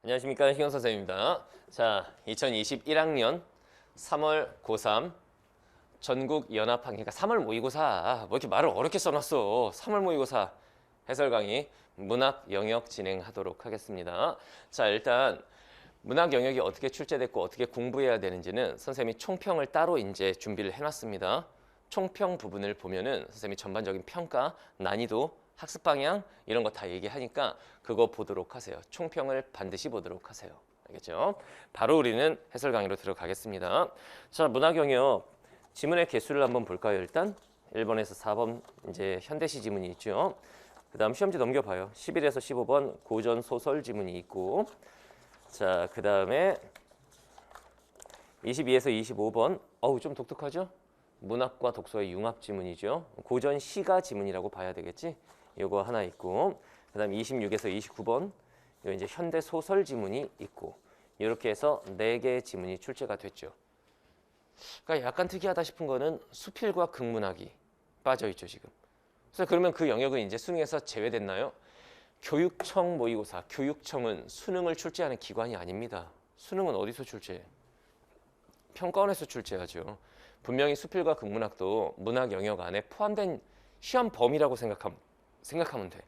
안녕하십니까, 희경 선생님입니다. 자, 2021학년 3월 고3 전국 연합학기, 그러니까 3월 모의고사, 뭐 이렇게 말을 어렵게 써놨어. 3월 모의고사 해설 강의 문학 영역 진행하도록 하겠습니다. 자, 일단 문학 영역이 어떻게 출제됐고 어떻게 공부해야 되는지는 선생님이 총평을 따로 이제 준비를 해놨습니다. 총평 부분을 보면은 선생님이 전반적인 평가, 난이도, 학습 방향 이런 거 다 얘기하니까 그거 보도록 하세요. 총평을 반드시 보도록 하세요. 알겠죠? 바로 우리는 해설 강의로 들어가겠습니다. 자, 문학 영역 지문의 개수를 한번 볼까요? 일단 1번에서 4번 이제 현대시 지문이 있죠. 그 다음 시험지 넘겨봐요. 11에서 15번 고전 소설 지문이 있고, 자, 그 다음에 22에서 25번 어우 좀 독특하죠? 문학과 독서의 융합 지문이죠. 고전 시가 지문이라고 봐야 되겠지? 요거 하나 있고, 그 다음 26에서 29번 요 이제 현대 소설 지문이 있고, 이렇게 해서 4개의 지문이 출제가 됐죠. 그러니까 약간 특이하다 싶은 거는 수필과 극문학이 빠져 있죠 지금. 그래서 그러면 그 영역은 이제 수능에서 제외됐나요? 교육청 모의고사, 교육청은 수능을 출제하는 기관이 아닙니다. 수능은 어디서 출제해? 평가원에서 출제하죠. 분명히 수필과 극문학도 문학 영역 안에 포함된 시험 범위라고 생각하면 돼.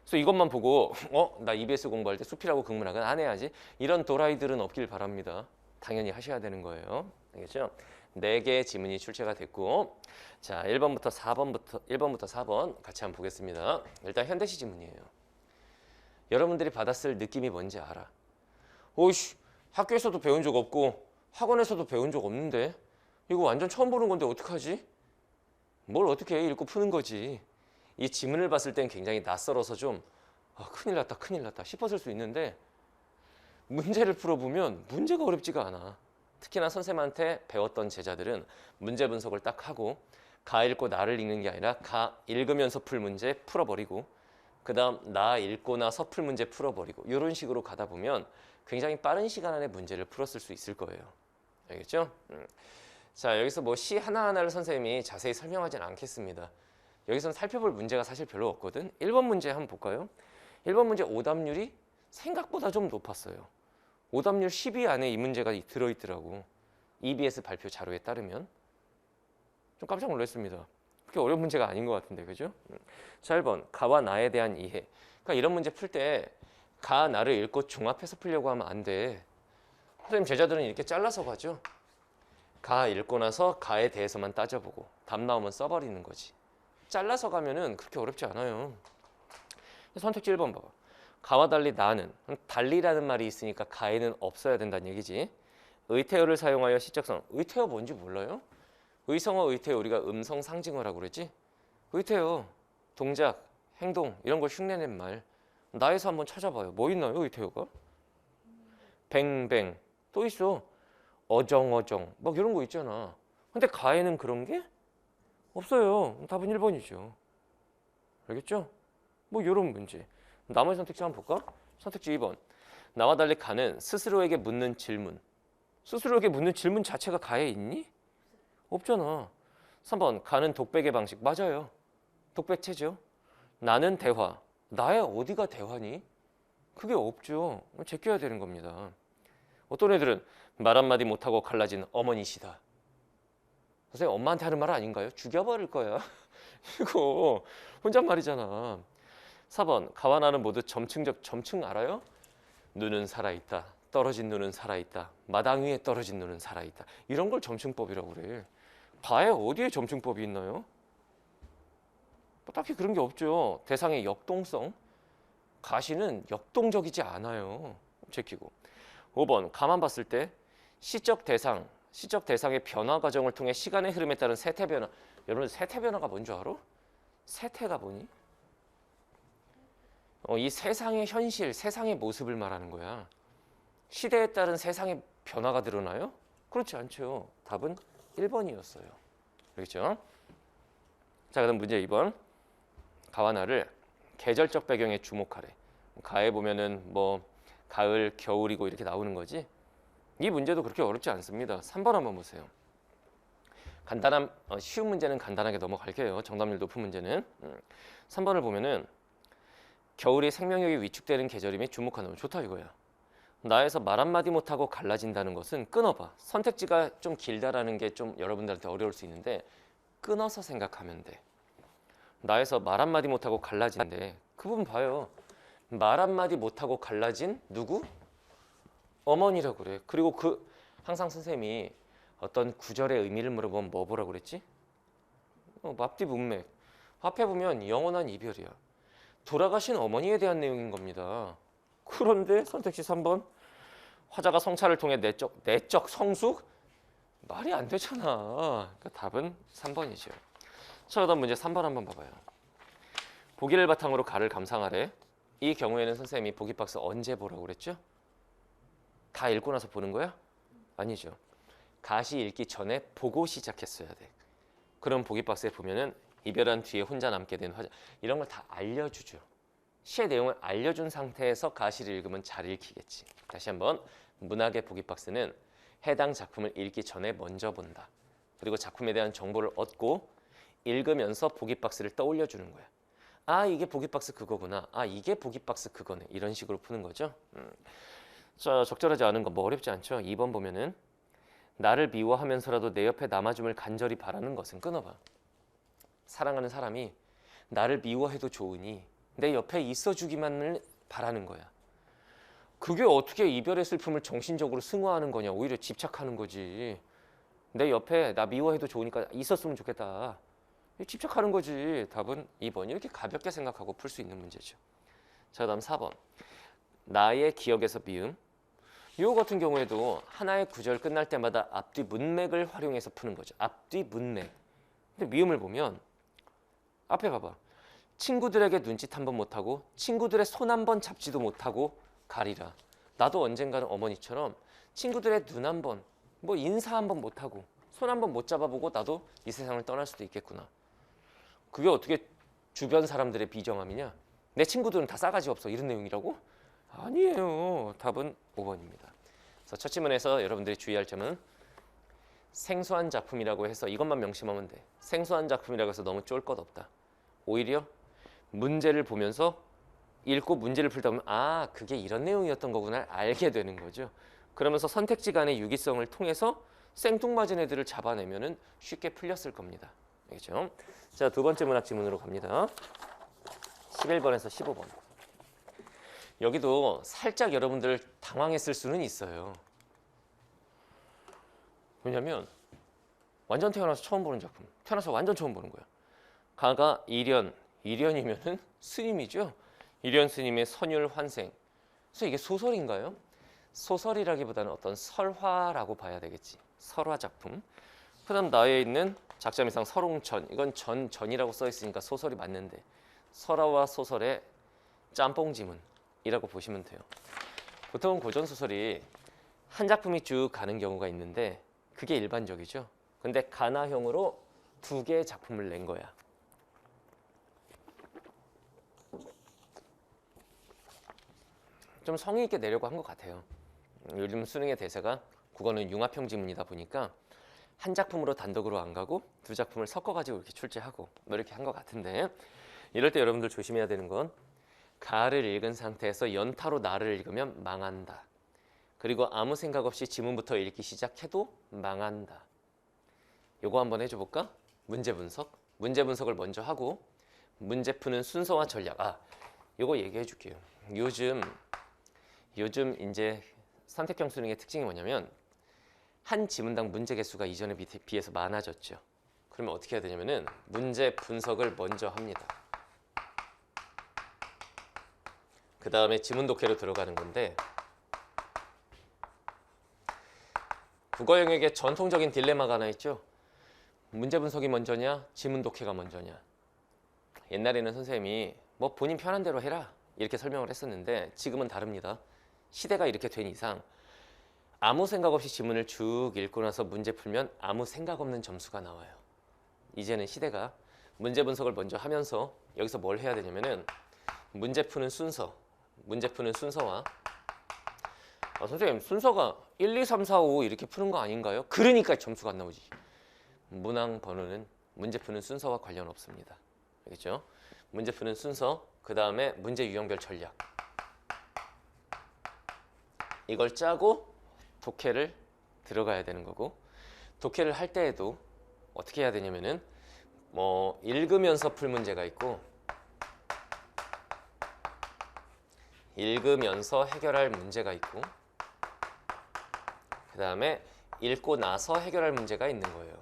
그래서 이것만 보고 나 EBS 공부할 때 수필하고 극문학은 안 해야지, 이런 도라이들은 없길 바랍니다. 당연히 하셔야 되는 거예요. 알겠죠? 4개의 지문이 출제가 됐고, 자, 1번부터 4번 같이 한번 보겠습니다. 일단 현대시 지문이에요. 여러분들이 받았을 느낌이 뭔지 알아? 오이씨, 학교에서도 배운 적 없고 학원에서도 배운 적 없는데 이거 완전 처음 보는 건데 어떡하지? 뭘 어떻게 해? 읽고 푸는 거지. 이 지문을 봤을 땐 굉장히 낯설어서 좀 큰일 났다 싶었을 수 있는데, 문제를 풀어보면 문제가 어렵지가 않아. 특히나 선생님한테 배웠던 제자들은 문제 분석을 딱 하고 가 읽고 나를 읽는 게 아니라 가 읽으면서 풀 문제 풀어버리고, 그 다음 나 읽고 나서 풀 문제 풀어버리고, 이런 식으로 가다 보면 굉장히 빠른 시간 안에 문제를 풀었을 수 있을 거예요. 알겠죠? 자, 여기서 뭐 시 하나하나를 선생님이 자세히 설명하진 않겠습니다. 여기서는 살펴볼 문제가 사실 별로 없거든. 1번 문제 한번 볼까요? 1번 문제 오답률이 생각보다 좀 높았어요. 오답률 10위 안에 이 문제가 들어있더라고. EBS 발표 자료에 따르면. 좀 깜짝 놀랐습니다. 그렇게 어려운 문제가 아닌 것 같은데, 그죠? 자, 1번 가와 나에 대한 이해. 그러니까 이런 문제 풀 때 가, 나를 읽고 종합해서 풀려고 하면 안 돼. 선생님 제자들은 이렇게 잘라서 가죠. 가 읽고 나서 가에 대해서만 따져보고 답 나오면 써버리는 거지. 잘라서 가면은 그렇게 어렵지 않아요. 선택지 1번 봐봐. 가와 달리 나는, 달리라는 말이 있으니까 가에는 없어야 된다는 얘기지. 의태어를 사용하여 시적성. 의태어 뭔지 몰라요? 의성어, 의태어 우리가 음성 상징어라고 그랬지? 의태어, 동작, 행동 이런 걸 흉내낸 말. 나에서 한번 찾아봐요. 뭐 있나요, 의태어가? 뱅뱅. 또 있어. 어정어정. 막 이런 거 있잖아. 근데 가에는 그런 게 없어요. 답은 1번이죠. 알겠죠? 뭐 이런 문제. 나머지 선택지 한번 볼까? 선택지 2번. 나와 달리 가는 스스로에게 묻는 질문. 스스로에게 묻는 질문 자체가 가에 있니? 없잖아. 3번. 가는 독백의 방식. 맞아요. 독백체죠. 나는 대화. 나의 어디가 대화니? 그게 없죠. 제껴야 되는 겁니다. 어떤 애들은 말 한마디 못하고 갈라진 어머니시다. 선생님 엄마한테 하는 말 아닌가요? 죽여버릴 거야. 이거 혼잣말이잖아. 4번. 가와 나는 모두 점층적. 점층 알아요? 눈은 살아있다. 떨어진 눈은 살아있다. 마당 위에 떨어진 눈은 살아있다. 이런 걸 점층법이라고 그래. 가에 어디에 점층법이 있나요? 뭐 딱히 그런 게 없죠. 대상의 역동성. 가시는 역동적이지 않아요. 제끼고. 5번. 가만 봤을 때 시적 대상의 변화 과정을 통해 시간의 흐름에 따른 세태 변화. 여러분 세태 변화가 뭔지 알아? 세태가 뭐니? 이 세상의 현실, 세상의 모습을 말하는 거야. 시대에 따른 세상의 변화가 드러나요? 그렇지 않죠. 답은 1번이었어요. 알겠죠? 자, 그다음 문제 2번. 가와 나를 계절적 배경에 주목하래. 가에 보면은 뭐 가을, 겨울이고 이렇게 나오는 거지. 이 문제도 그렇게 어렵지 않습니다. 3번 한번 보세요. 간단한 쉬운 문제는 간단하게 넘어갈게요. 정답률 높은 문제는 3번을 보면은 겨울이 생명력이 위축되는 계절임에 주목하는 거. 좋다 이거야. 나에서 말 한마디 못하고 갈라진다는 것은 끊어봐. 선택지가 좀 길다라는 게 좀 여러분들한테 어려울 수 있는데 끊어서 생각하면 돼. 나에서 말 한마디 못하고 갈라진데 그 부분 봐요. 말 한마디 못하고 갈라진 누구? 어머니라고 그래. 그리고 그 항상 선생님이 어떤 구절의 의미를 물어보면 뭐 보라고 그랬지? 앞뒤 문맥. 앞에 보면 영원한 이별이야. 돌아가신 어머니에 대한 내용인 겁니다. 그런데 선택지 3번 화자가 성찰을 통해 내적 성숙? 말이 안 되잖아. 그러니까 답은 3번이죠. 자, 그다음 문제 3번 한번 봐봐요. 보기를 바탕으로 가를 감상하래. 이 경우에는 선생님이 보기 박스 언제 보라고 그랬죠? 다 읽고 나서 보는 거야? 아니죠. 가시 읽기 전에 보고 시작했어야 돼. 그럼 보기 박스에 보면은 이별한 뒤에 혼자 남게 된 화자 이런 걸 다 알려주죠. 시의 내용을 알려준 상태에서 가시를 읽으면 잘 읽히겠지. 다시 한번 문학의 보기 박스는 해당 작품을 읽기 전에 먼저 본다. 그리고 작품에 대한 정보를 얻고 읽으면서 보기 박스를 떠올려 주는 거야. 아, 이게 보기 박스 그거구나. 아, 이게 보기 박스 그거네. 이런 식으로 푸는 거죠. 자, 적절하지 않은 거 뭐 어렵지 않죠? 2번 보면은 나를 미워하면서라도 내 옆에 남아줌을 간절히 바라는 것은 끊어봐. 사랑하는 사람이 나를 미워해도 좋으니 내 옆에 있어주기만을 바라는 거야. 그게 어떻게 이별의 슬픔을 정신적으로 승화하는 거냐. 오히려 집착하는 거지. 내 옆에 나 미워해도 좋으니까 있었으면 좋겠다. 집착하는 거지. 답은 2번. 이렇게 가볍게 생각하고 풀 수 있는 문제죠. 자, 다음 4번. 나의 기억에서 미음. 이거 같은 경우에도 하나의 구절 끝날 때마다 앞뒤 문맥을 활용해서 푸는 거죠. 앞뒤 문맥. 근데 미음을 보면 앞에 봐봐. 친구들에게 눈짓 한 번 못하고 친구들의 손 한 번 잡지도 못하고 가리라. 나도 언젠가는 어머니처럼 친구들의 눈 한 번, 뭐 인사 한 번 못하고 손 한 번 못 잡아보고 나도 이 세상을 떠날 수도 있겠구나. 그게 어떻게 주변 사람들의 비정함이냐? 내 친구들은 다 싸가지 없어. 이런 내용이라고? 아니에요. 답은 5번입니다. 그래서 첫 지문에서 여러분들이 주의할 점은 생소한 작품이라고 해서 이것만 명심하면 돼. 생소한 작품이라고 해서 너무 쫄 것 없다. 오히려 문제를 보면서 읽고 문제를 풀다 보면 아, 그게 이런 내용이었던 거구나 알게 되는 거죠. 그러면서 선택지 간의 유기성을 통해서 생뚱맞은 애들을 잡아내면은 쉽게 풀렸을 겁니다. 알겠죠? 자, 두 번째 문학 지문으로 갑니다. 11번에서 15번. 여기도 살짝 여러분들 당황했을 수는 있어요. 왜냐면 완전 태어나서 처음 보는 작품. 태어나서 완전 처음 보는 거야. 가가 일연이면은 스님이죠. 일연 스님의 선율 환생. 그래서 이게 소설인가요? 소설이라기보다는 어떤 설화라고 봐야 되겠지. 설화 작품. 그다음 나에 있는 작자미상 설옹천. 이건 전이라고 써 있으니까 소설이 맞는데 설화와 소설의 짬뽕 지문이라고 보시면 돼요. 보통 고전 소설이 한 작품이 쭉 가는 경우가 있는데 그게 일반적이죠. 근데 가나형으로 두 개의 작품을 낸 거야. 좀 성의 있게 내려고 한 것 같아요. 요즘 수능의 대세가 국어는 융합형 지문이다 보니까 한 작품으로 단독으로 안 가고 두 작품을 섞어가지고 이렇게 출제하고 뭐 이렇게 한 것 같은데 이럴 때 여러분들 조심해야 되는 건 가를 읽은 상태에서 연타로 나를 읽으면 망한다. 그리고 아무 생각 없이 지문부터 읽기 시작해도 망한다. 요거 한번 해줘볼까? 문제 분석. 문제 분석을 먼저 하고 문제 푸는 순서와 전략. 요거 얘기해 줄게요. 요즘 이제 선택형 수능의 특징이 뭐냐면 한 지문당 문제 개수가 이전에 비해서 많아졌죠. 그러면 어떻게 해야 되냐면은 문제 분석을 먼저 합니다. 그 다음에 지문 독해로 들어가는 건데 국어 영역에 전통적인 딜레마가 하나 있죠. 문제 분석이 먼저냐, 지문 독해가 먼저냐. 옛날에는 선생님이 뭐 본인 편한 대로 해라 이렇게 설명을 했었는데 지금은 다릅니다. 시대가 이렇게 된 이상 아무 생각 없이 지문을 쭉 읽고 나서 문제 풀면 아무 생각 없는 점수가 나와요. 이제는 시대가 문제 분석을 먼저 하면서 여기서 뭘 해야 되냐면은 문제 푸는 순서와 선생님 순서가 1, 2, 3, 4, 5 이렇게 푸는 거 아닌가요? 그러니까 점수가 안 나오지. 문항 번호는 문제 푸는 순서와 관련 없습니다. 알겠죠? 문제 푸는 순서, 그 다음에 문제 유형별 전략. 이걸 짜고 독해를 들어가야 되는 거고, 독해를 할 때에도 어떻게 해야 되냐면은 뭐 읽으면서 풀 문제가 있고 읽으면서 해결할 문제가 있고 그 다음에 읽고 나서 해결할 문제가 있는 거예요.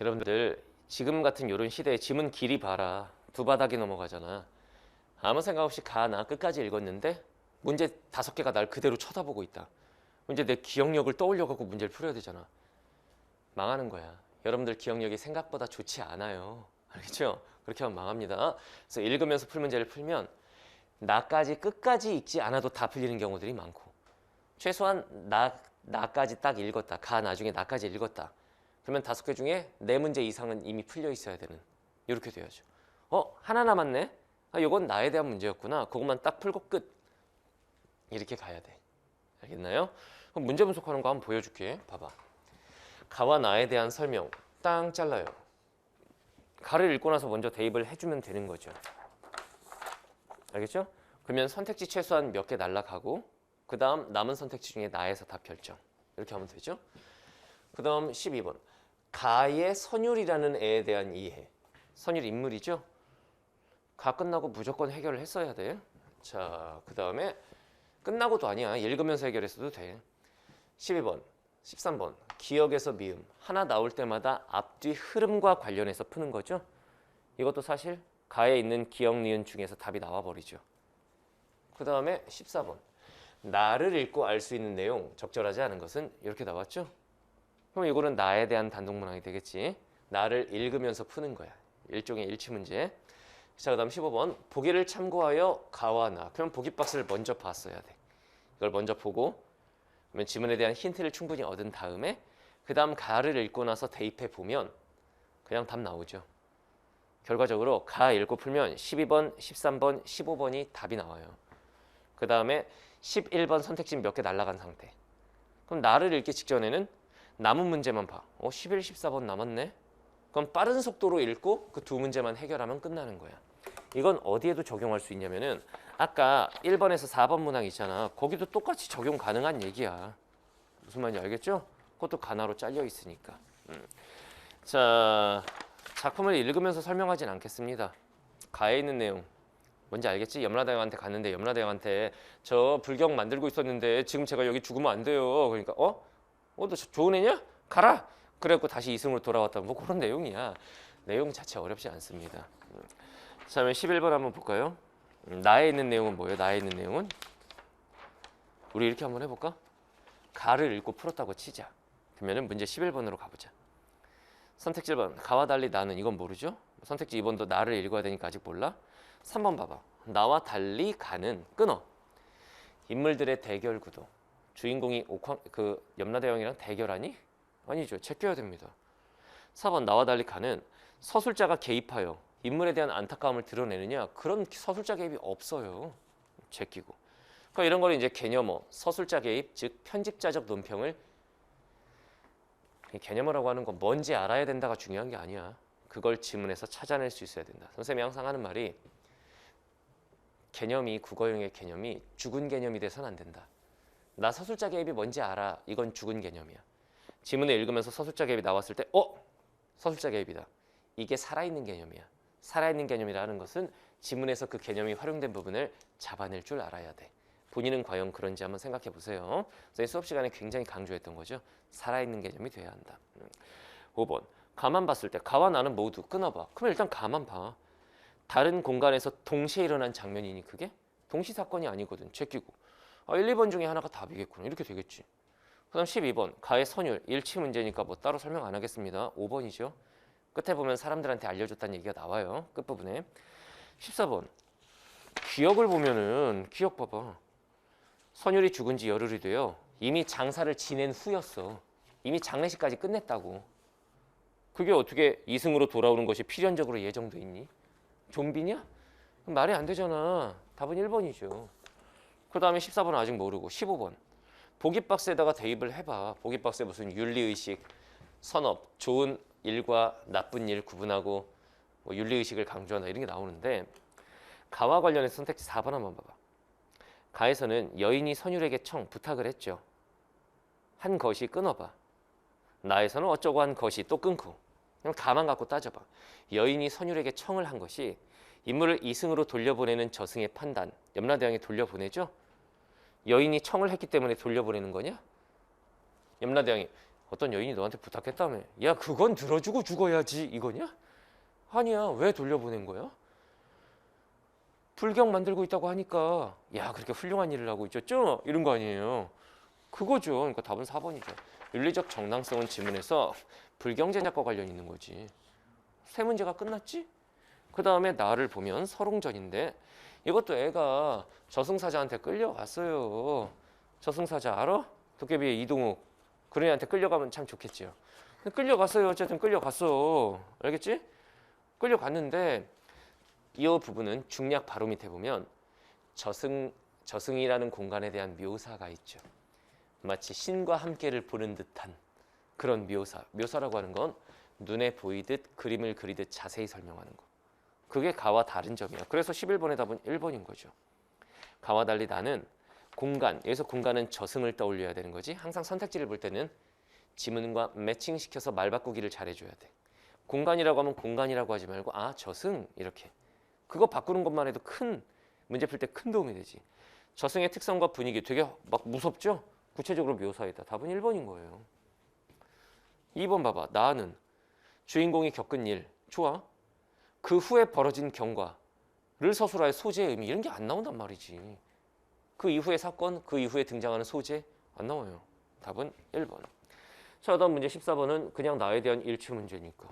여러분들 지금 같은 이런 시대에 지문 길이 봐라. 두 바닥이 넘어가잖아. 아무 생각 없이 가나 끝까지 읽었는데 문제 5개가 날 그대로 쳐다보고 있다. 이제 내 기억력을 떠올려갖고 문제를 풀어야 되잖아. 망하는 거야. 여러분들 기억력이 생각보다 좋지 않아요. 알겠죠? 그렇게 하면 망합니다. 그래서 읽으면서 풀 문제를 풀면 나까지 끝까지 읽지 않아도 다 풀리는 경우들이 많고, 최소한 나까지 딱 읽었다. 가 나중에 나까지 읽었다. 그러면 5개 중에 4문제 이상은 이미 풀려 있어야 되는, 이렇게 돼야죠. 하나 남았네. 이건 나에 대한 문제였구나. 그것만 딱 풀고 끝. 이렇게 가야 돼. 알겠나요? 그럼 문제 분석하는 거 한번 보여줄게. 봐봐. 가와 나에 대한 설명 땅 잘라요. 가를 읽고 나서 먼저 대입을 해주면 되는 거죠. 알겠죠? 그러면 선택지 최소한 몇 개 날라가고 그 다음 남은 선택지 중에 나에서 답 결정. 이렇게 하면 되죠. 그 다음 12번. 가의 선율이라는 애에 대한 이해. 선율 인물이죠. 가 끝나고 무조건 해결을 했어야 돼. 자, 그 다음에 끝나고도 아니야. 읽으면서 해결했어도 돼. 12번, 13번. 기억에서 미음. 하나 나올 때마다 앞뒤 흐름과 관련해서 푸는 거죠. 이것도 사실 가에 있는 기억, 니은 중에서 답이 나와버리죠. 그 다음에 14번. 나를 읽고 알 수 있는 내용, 적절하지 않은 것은 이렇게 나왔죠. 그럼 이거는 나에 대한 단독문항이 되겠지. 나를 읽으면서 푸는 거야. 일종의 일치문제. 자, 그 다음 15번. 보기를 참고하여 가와 나. 그럼 보기 박스를 먼저 봤어야 돼. 이걸 먼저 보고 그러면 지문에 대한 힌트를 충분히 얻은 다음에 그 다음 가를 읽고 나서 대입해 보면 그냥 답 나오죠. 결과적으로 가 읽고 풀면 12번, 13번, 15번이 답이 나와요. 그 다음에 11번 선택지 몇 개 날라간 상태. 그럼 나를 읽기 직전에는 남은 문제만 봐. 11, 14번 남았네. 그럼 빠른 속도로 읽고 그 2문제만 해결하면 끝나는 거야. 이건 어디에도 적용할 수 있냐면은 아까 1번에서 4번 문항 있잖아. 거기도 똑같이 적용 가능한 얘기야. 무슨 말인지 알겠죠? 그것도 가나로 잘려 있으니까. 자, 작품을 읽으면서 설명하진 않겠습니다. 가에 있는 내용 뭔지 알겠지? 염라대왕한테 갔는데 염라대왕한테 저 불경 만들고 있었는데 지금 제가 여기 죽으면 안 돼요. 그러니까 너 좋은 애냐? 가라. 그래갖고 다시 이승으로 돌아왔다. 뭐 그런 내용이야. 내용 자체 어렵지 않습니다. 자, 그러면 11번 한번 볼까요? 나에 있는 내용은 뭐예요? 나에 있는 내용은 우리 이렇게 한번 해볼까? 가를 읽고 풀었다고 치자. 그러면 문제 11번으로 가보자. 선택지 1번. 가와 달리 나는 이건 모르죠? 선택지 2번도 나를 읽어야 되니까 아직 몰라. 3번 봐봐. 나와 달리 가는 끊어. 인물들의 대결 구도. 주인공이 염라대왕이랑 대결하니? 아니죠. 제껴야 됩니다. 4번 나와 달리 가는 서술자가 개입하여 인물에 대한 안타까움을 드러내느냐? 그런 서술자 개입이 없어요. 제끼고. 그러니까 이런 걸 이제 개념어, 서술자 개입, 즉 편집자적 논평을 개념어라고 하는 건 뭔지 알아야 된다가 중요한 게 아니야. 그걸 지문에서 찾아낼 수 있어야 된다. 선생님이 항상 하는 말이 개념이 국어용의 개념이 죽은 개념이 돼서는 안 된다. 나 서술자 개입이 뭔지 알아. 이건 죽은 개념이야. 지문을 읽으면서 서술자 개입이 나왔을 때 서술자 개입이다. 이게 살아있는 개념이야. 살아있는 개념이라는 것은 지문에서 그 개념이 활용된 부분을 잡아낼 줄 알아야 돼. 본인은 과연 그런지 한번 생각해 보세요. 그래서 수업 시간에 굉장히 강조했던 거죠. 살아있는 개념이 돼야 한다. 5번. 가만 봤을 때 가와 나는 모두 끊어봐. 그러면 일단 가만 봐. 다른 공간에서 동시에 일어난 장면이니 그게? 동시 사건이 아니거든. 제끼고. 1, 2번 중에 하나가 답이겠구나. 이렇게 되겠지. 그 다음 12번. 가의 선율. 일치 문제니까 뭐 따로 설명 안 하겠습니다. 5번이죠. 끝에 보면 사람들한테 알려줬다는 얘기가 나와요. 끝부분에. 14번. 기억을 보면은 기억 봐봐. 선율이 죽은 지 열흘이 돼요. 이미 장사를 지낸 후였어. 이미 장례식까지 끝냈다고. 그게 어떻게 이승으로 돌아오는 것이 필연적으로 예정돼 있니? 좀비냐? 말이 안 되잖아. 답은 1번이죠. 그 다음에 14번은 아직 모르고 15번. 보기박스에다가 대입을 해봐. 보기박스에 무슨 윤리의식, 선업, 좋은 일과 나쁜 일 구분하고 뭐 윤리의식을 강조한다 이런 게 나오는데 가와 관련해서 선택지 4번 한번 봐봐. 가에서는 여인이 선율에게 부탁을 했죠. 한 것이 끊어봐. 나에서는 어쩌고 한 것이 또 끊고. 그냥 가만 갖고 따져봐. 여인이 선율에게 청을 한 것이 인물을 이승으로 돌려보내는 저승의 판단, 염라대왕이 돌려보내죠. 여인이 청을 했기 때문에 돌려보내는 거냐? 염라대왕이 어떤 여인이 너한테 부탁했다며. 야, 그건 들어주고 죽어야지 이거냐? 아니야. 왜 돌려보낸 거야? 불경 만들고 있다고 하니까 야, 그렇게 훌륭한 일을 하고 있었죠? 이런 거 아니에요. 그거죠. 그러니까 답은 4번이죠. 윤리적 정당성은 지문에서 불경제작과 관련 있는 거지. 세 문제가 끝났지? 그 다음에 나를 보면 설옹전인데 이것도 애가 저승사자한테 끌려갔어요. 저승사자 알아? 도깨비의 이동욱. 그런 애한테 끌려가면 참 좋겠지요. 끌려갔어요. 어쨌든 끌려갔어. 알겠지? 끌려갔는데 이 부분은 중략 바로 밑에 보면 저승이라는 공간에 대한 묘사가 있죠. 마치 신과 함께를 보는 듯한 그런 묘사라고 하는 건 눈에 보이듯 그림을 그리듯 자세히 설명하는 거. 그게 가와 다른 점이야. 그래서 11번의 답은 1번인 거죠. 가와 달리 나는 공간, 여기서 공간은 저승을 떠올려야 되는 거지. 항상 선택지를 볼 때는 지문과 매칭시켜서 말 바꾸기를 잘해줘야 돼. 공간이라고 하면 공간이라고 하지 말고 저승 이렇게. 그거 바꾸는 것만 해도 큰 문제 풀 때 큰 도움이 되지. 저승의 특성과 분위기 되게 막 무섭죠? 구체적으로 묘사했다. 답은 1번인 거예요. 2번 봐봐. 나는 주인공이 겪은 일. 좋아. 그 후에 벌어진 경과를 서술할 소재의 의미 이런 게 안 나온단 말이지. 그 이후의 사건, 그 이후에 등장하는 소재 안 나와요. 답은 1번. 자, 다음 문제 14번은 그냥 나에 대한 일치 문제니까.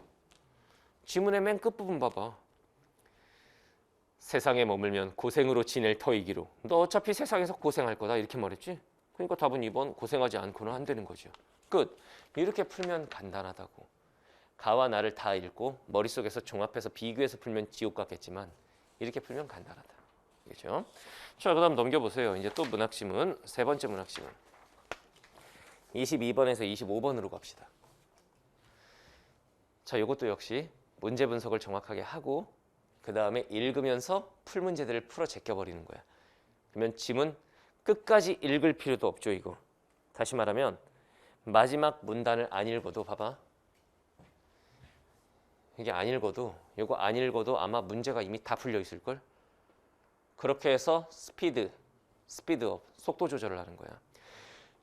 지문의 맨 끝부분 봐봐. 세상에 머물면 고생으로 지낼 터이기로. 너 어차피 세상에서 고생할 거다 이렇게 말했지? 그러니까 답은 2번 고생하지 않고는 안 되는 거죠. 끝. 이렇게 풀면 간단하다고. 가와 나를 다 읽고 머릿속에서 종합해서 비교해서 풀면 지옥 같겠지만 이렇게 풀면 간단하다. 그렇죠? 자, 그다음 넘겨보세요. 이제 또 문학지문, 세 번째 문학지문. 22번에서 25번으로 갑시다. 자, 이것도 역시 문제 분석을 정확하게 하고 그 다음에 읽으면서 풀 문제들을 풀어 제껴버리는 거야. 그러면 지문 끝까지 읽을 필요도 없죠, 이거. 다시 말하면 마지막 문단을 안 읽어도 봐봐. 이게 안 읽어도 이거 안 읽어도 아마 문제가 이미 다 풀려 있을걸? 그렇게 해서 스피드업, 속도 조절을 하는 거야.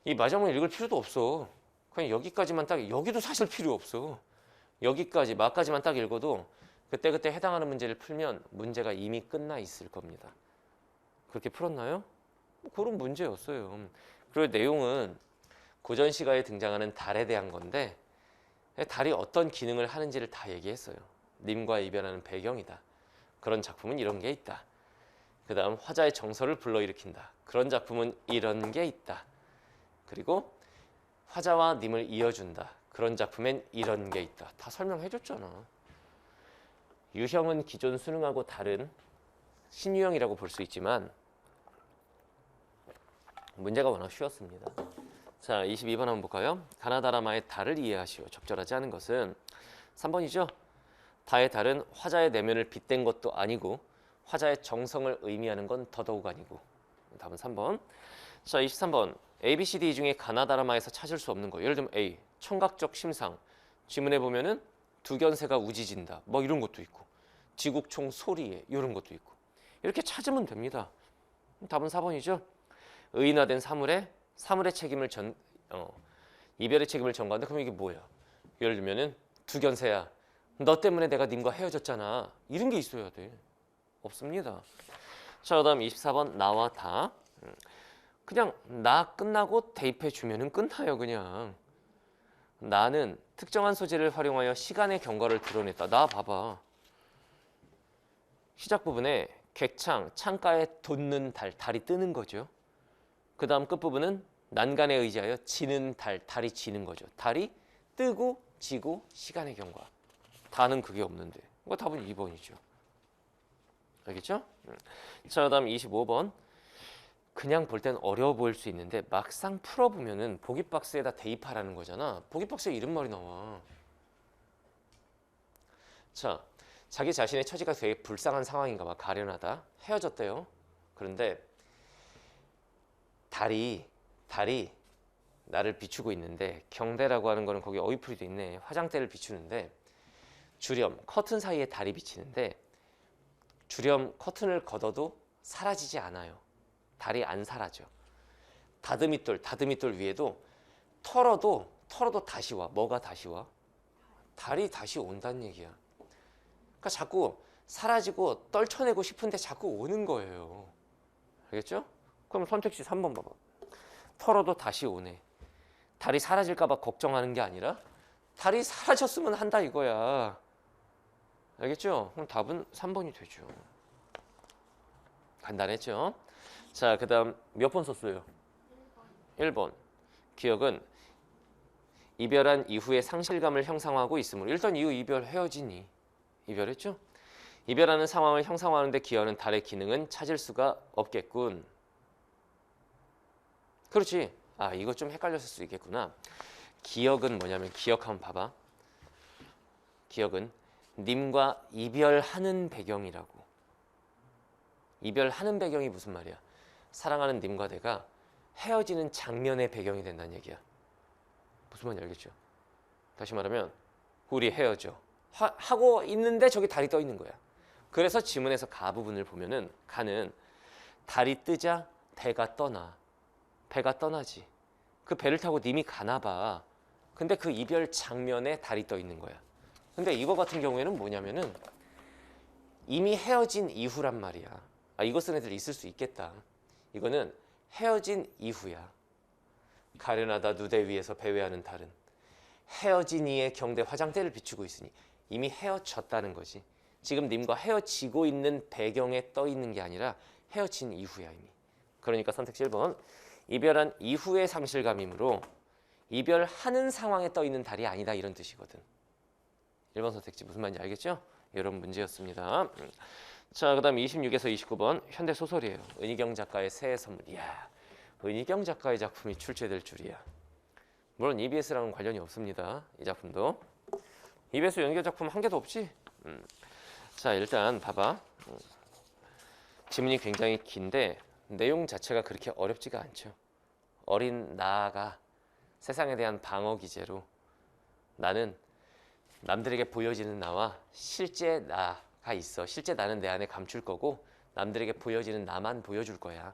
이 마지막 읽을 필요도 없어. 그냥 여기까지만 딱, 여기도 사실 필요 없어. 여기까지, 마까지만 딱 읽어도 그때그때 해당하는 문제를 풀면 문제가 이미 끝나 있을 겁니다. 그렇게 풀었나요? 그런 문제였어요. 그리고 내용은 고전 시가에 등장하는 달에 대한 건데 달이 어떤 기능을 하는지를 다 얘기했어요. 님과 이별하는 배경이다. 그런 작품은 이런 게 있다. 그 다음 화자의 정서를 불러일으킨다. 그런 작품은 이런 게 있다. 그리고 화자와 님을 이어준다. 그런 작품엔 이런 게 있다. 다 설명해줬잖아. 유형은 기존 수능하고 다른 신유형이라고 볼 수 있지만 문제가 워낙 쉬웠습니다. 자, 22번 한번 볼까요? 가나다라마의 달을 이해하시오. 적절하지 않은 것은 3번이죠. 다의 달은 화자의 내면을 빗댄 것도 아니고 화자의 정성을 의미하는 건 더더욱 아니고. 답은 3번. 자, 23번. A, B, C, D 중에 가나다라마에서 찾을 수 없는 거. 예를 들면 A. 청각적 심상. 지문에 보면은 두견새가 우지진다. 뭐 이런 것도 있고. 지국총 소리에 이런 것도 있고. 이렇게 찾으면 됩니다. 답은 4번이죠. 의인화된 사물의 책임을 이별의 책임을 전가한다. 그럼 이게 뭐야? 예를 들면은 두견새야. 너 때문에 내가 님과 헤어졌잖아. 이런 게 있어야 돼. 없습니다. 자, 그다음 24번 나와 다. 그냥 나 끝나고 대입해 주면은 끝나요, 그냥. 나는 특정한 소재를 활용하여 시간의 경과를 드러냈다. 나 봐봐. 시작 부분에 객창, 창가에 돋는 달, 달이 뜨는 거죠. 그 다음 끝부분은 난간에 의지하여 지는 달, 달이 지는 거죠. 달이 뜨고 지고 시간의 경과. 다는 그게 없는데. 그러니까 답은 2번이죠. 알겠죠? 자, 그 다음 25번. 그냥 볼 땐 어려워 보일 수 있는데 막상 풀어보면은 보기박스에다 대입하라는 거잖아. 보기박스에 이런 말이 나와. 자, 자기 자신의 처지가 되게 불쌍한 상황인가 봐. 가련하다. 헤어졌대요. 그런데 달이 나를 비추고 있는데, 경대라고 하는 거는 거기 어휘풀이도 있네. 화장대를 비추는데 주렴, 커튼 사이에 달이 비치는데 주렴 커튼을 걷어도 사라지지 않아요. 달이 안 사라져. 다듬이돌 위에도 털어도 다시 와. 뭐가 다시 와? 달이 다시 온다는 얘기야. 그러니까 자꾸 사라지고 떨쳐내고 싶은데 자꾸 오는 거예요. 알겠죠? 그럼 선택지 3번 봐봐. 털어도 다시 오네. 달이 사라질까 봐 걱정하는 게 아니라 달이 사라졌으면 한다 이거야. 알겠죠? 그럼 답은 3번이 되죠. 간단했죠? 자, 그 다음 몇 번 썼어요? 1번. 기억은 이별한 이후의 상실감을 형상화하고 있으므로. 일단 이후 헤어지니. 이별했죠? 이별하는 상황을 형상화하는데 기여하는 달의 기능은 찾을 수가 없겠군. 그렇지. 아, 이거 좀 헷갈렸을 수 있겠구나. 기억은 뭐냐면, 기억하면 봐봐. 기억은 님과 이별하는 배경이라고. 이별하는 배경이 무슨 말이야? 사랑하는 님과 내가 헤어지는 장면의 배경이 된다는 얘기야. 무슨 말인지 알겠죠? 다시 말하면 우리 헤어져 하고 있는데 저기 달이 떠 있는 거야. 그래서 지문에서 가 부분을 보면은 가는 달이 뜨자 배가 떠나. 배가 떠나지. 그 배를 타고 님이 가나 봐. 근데 그 이별 장면에 달이 떠 있는 거야. 근데 이거 같은 경우에는 뭐냐면은 이미 헤어진 이후란 말이야. 아, 이거 쓴 애들 있을 수 있겠다. 이거는 헤어진 이후야. 가련하다 누대 위에서 배회하는 달은 헤어진 이의 경대 화장대를 비추고 있으니 이미 헤어졌다는 거지. 지금 님과 헤어지고 있는 배경에 떠 있는 게 아니라 헤어진 이후야 이미. 그러니까 선택지 1번. 이별한 이후의 상실감이므로 이별하는 상황에 떠 있는 달이 아니다 이런 뜻이거든. 1번 선택지 무슨 말인지 알겠죠? 이런 문제였습니다. 자, 그 다음 26에서 29번 현대 소설이에요. 은희경 작가의 새해 선물. 이야, 은희경 작가의 작품이 출제될 줄이야. 물론 EBS랑은 관련이 없습니다. 이 작품도. EBS 연결 작품 한 개도 없지? 자, 일단 봐봐. 지문이 굉장히 긴데 내용 자체가 그렇게 어렵지가 않죠. 어린 나아가 세상에 대한 방어 기제로 나는 남들에게 보여지는 나와 실제 나가 있어. 실제 나는 내 안에 감출 거고 남들에게 보여지는 나만 보여줄 거야.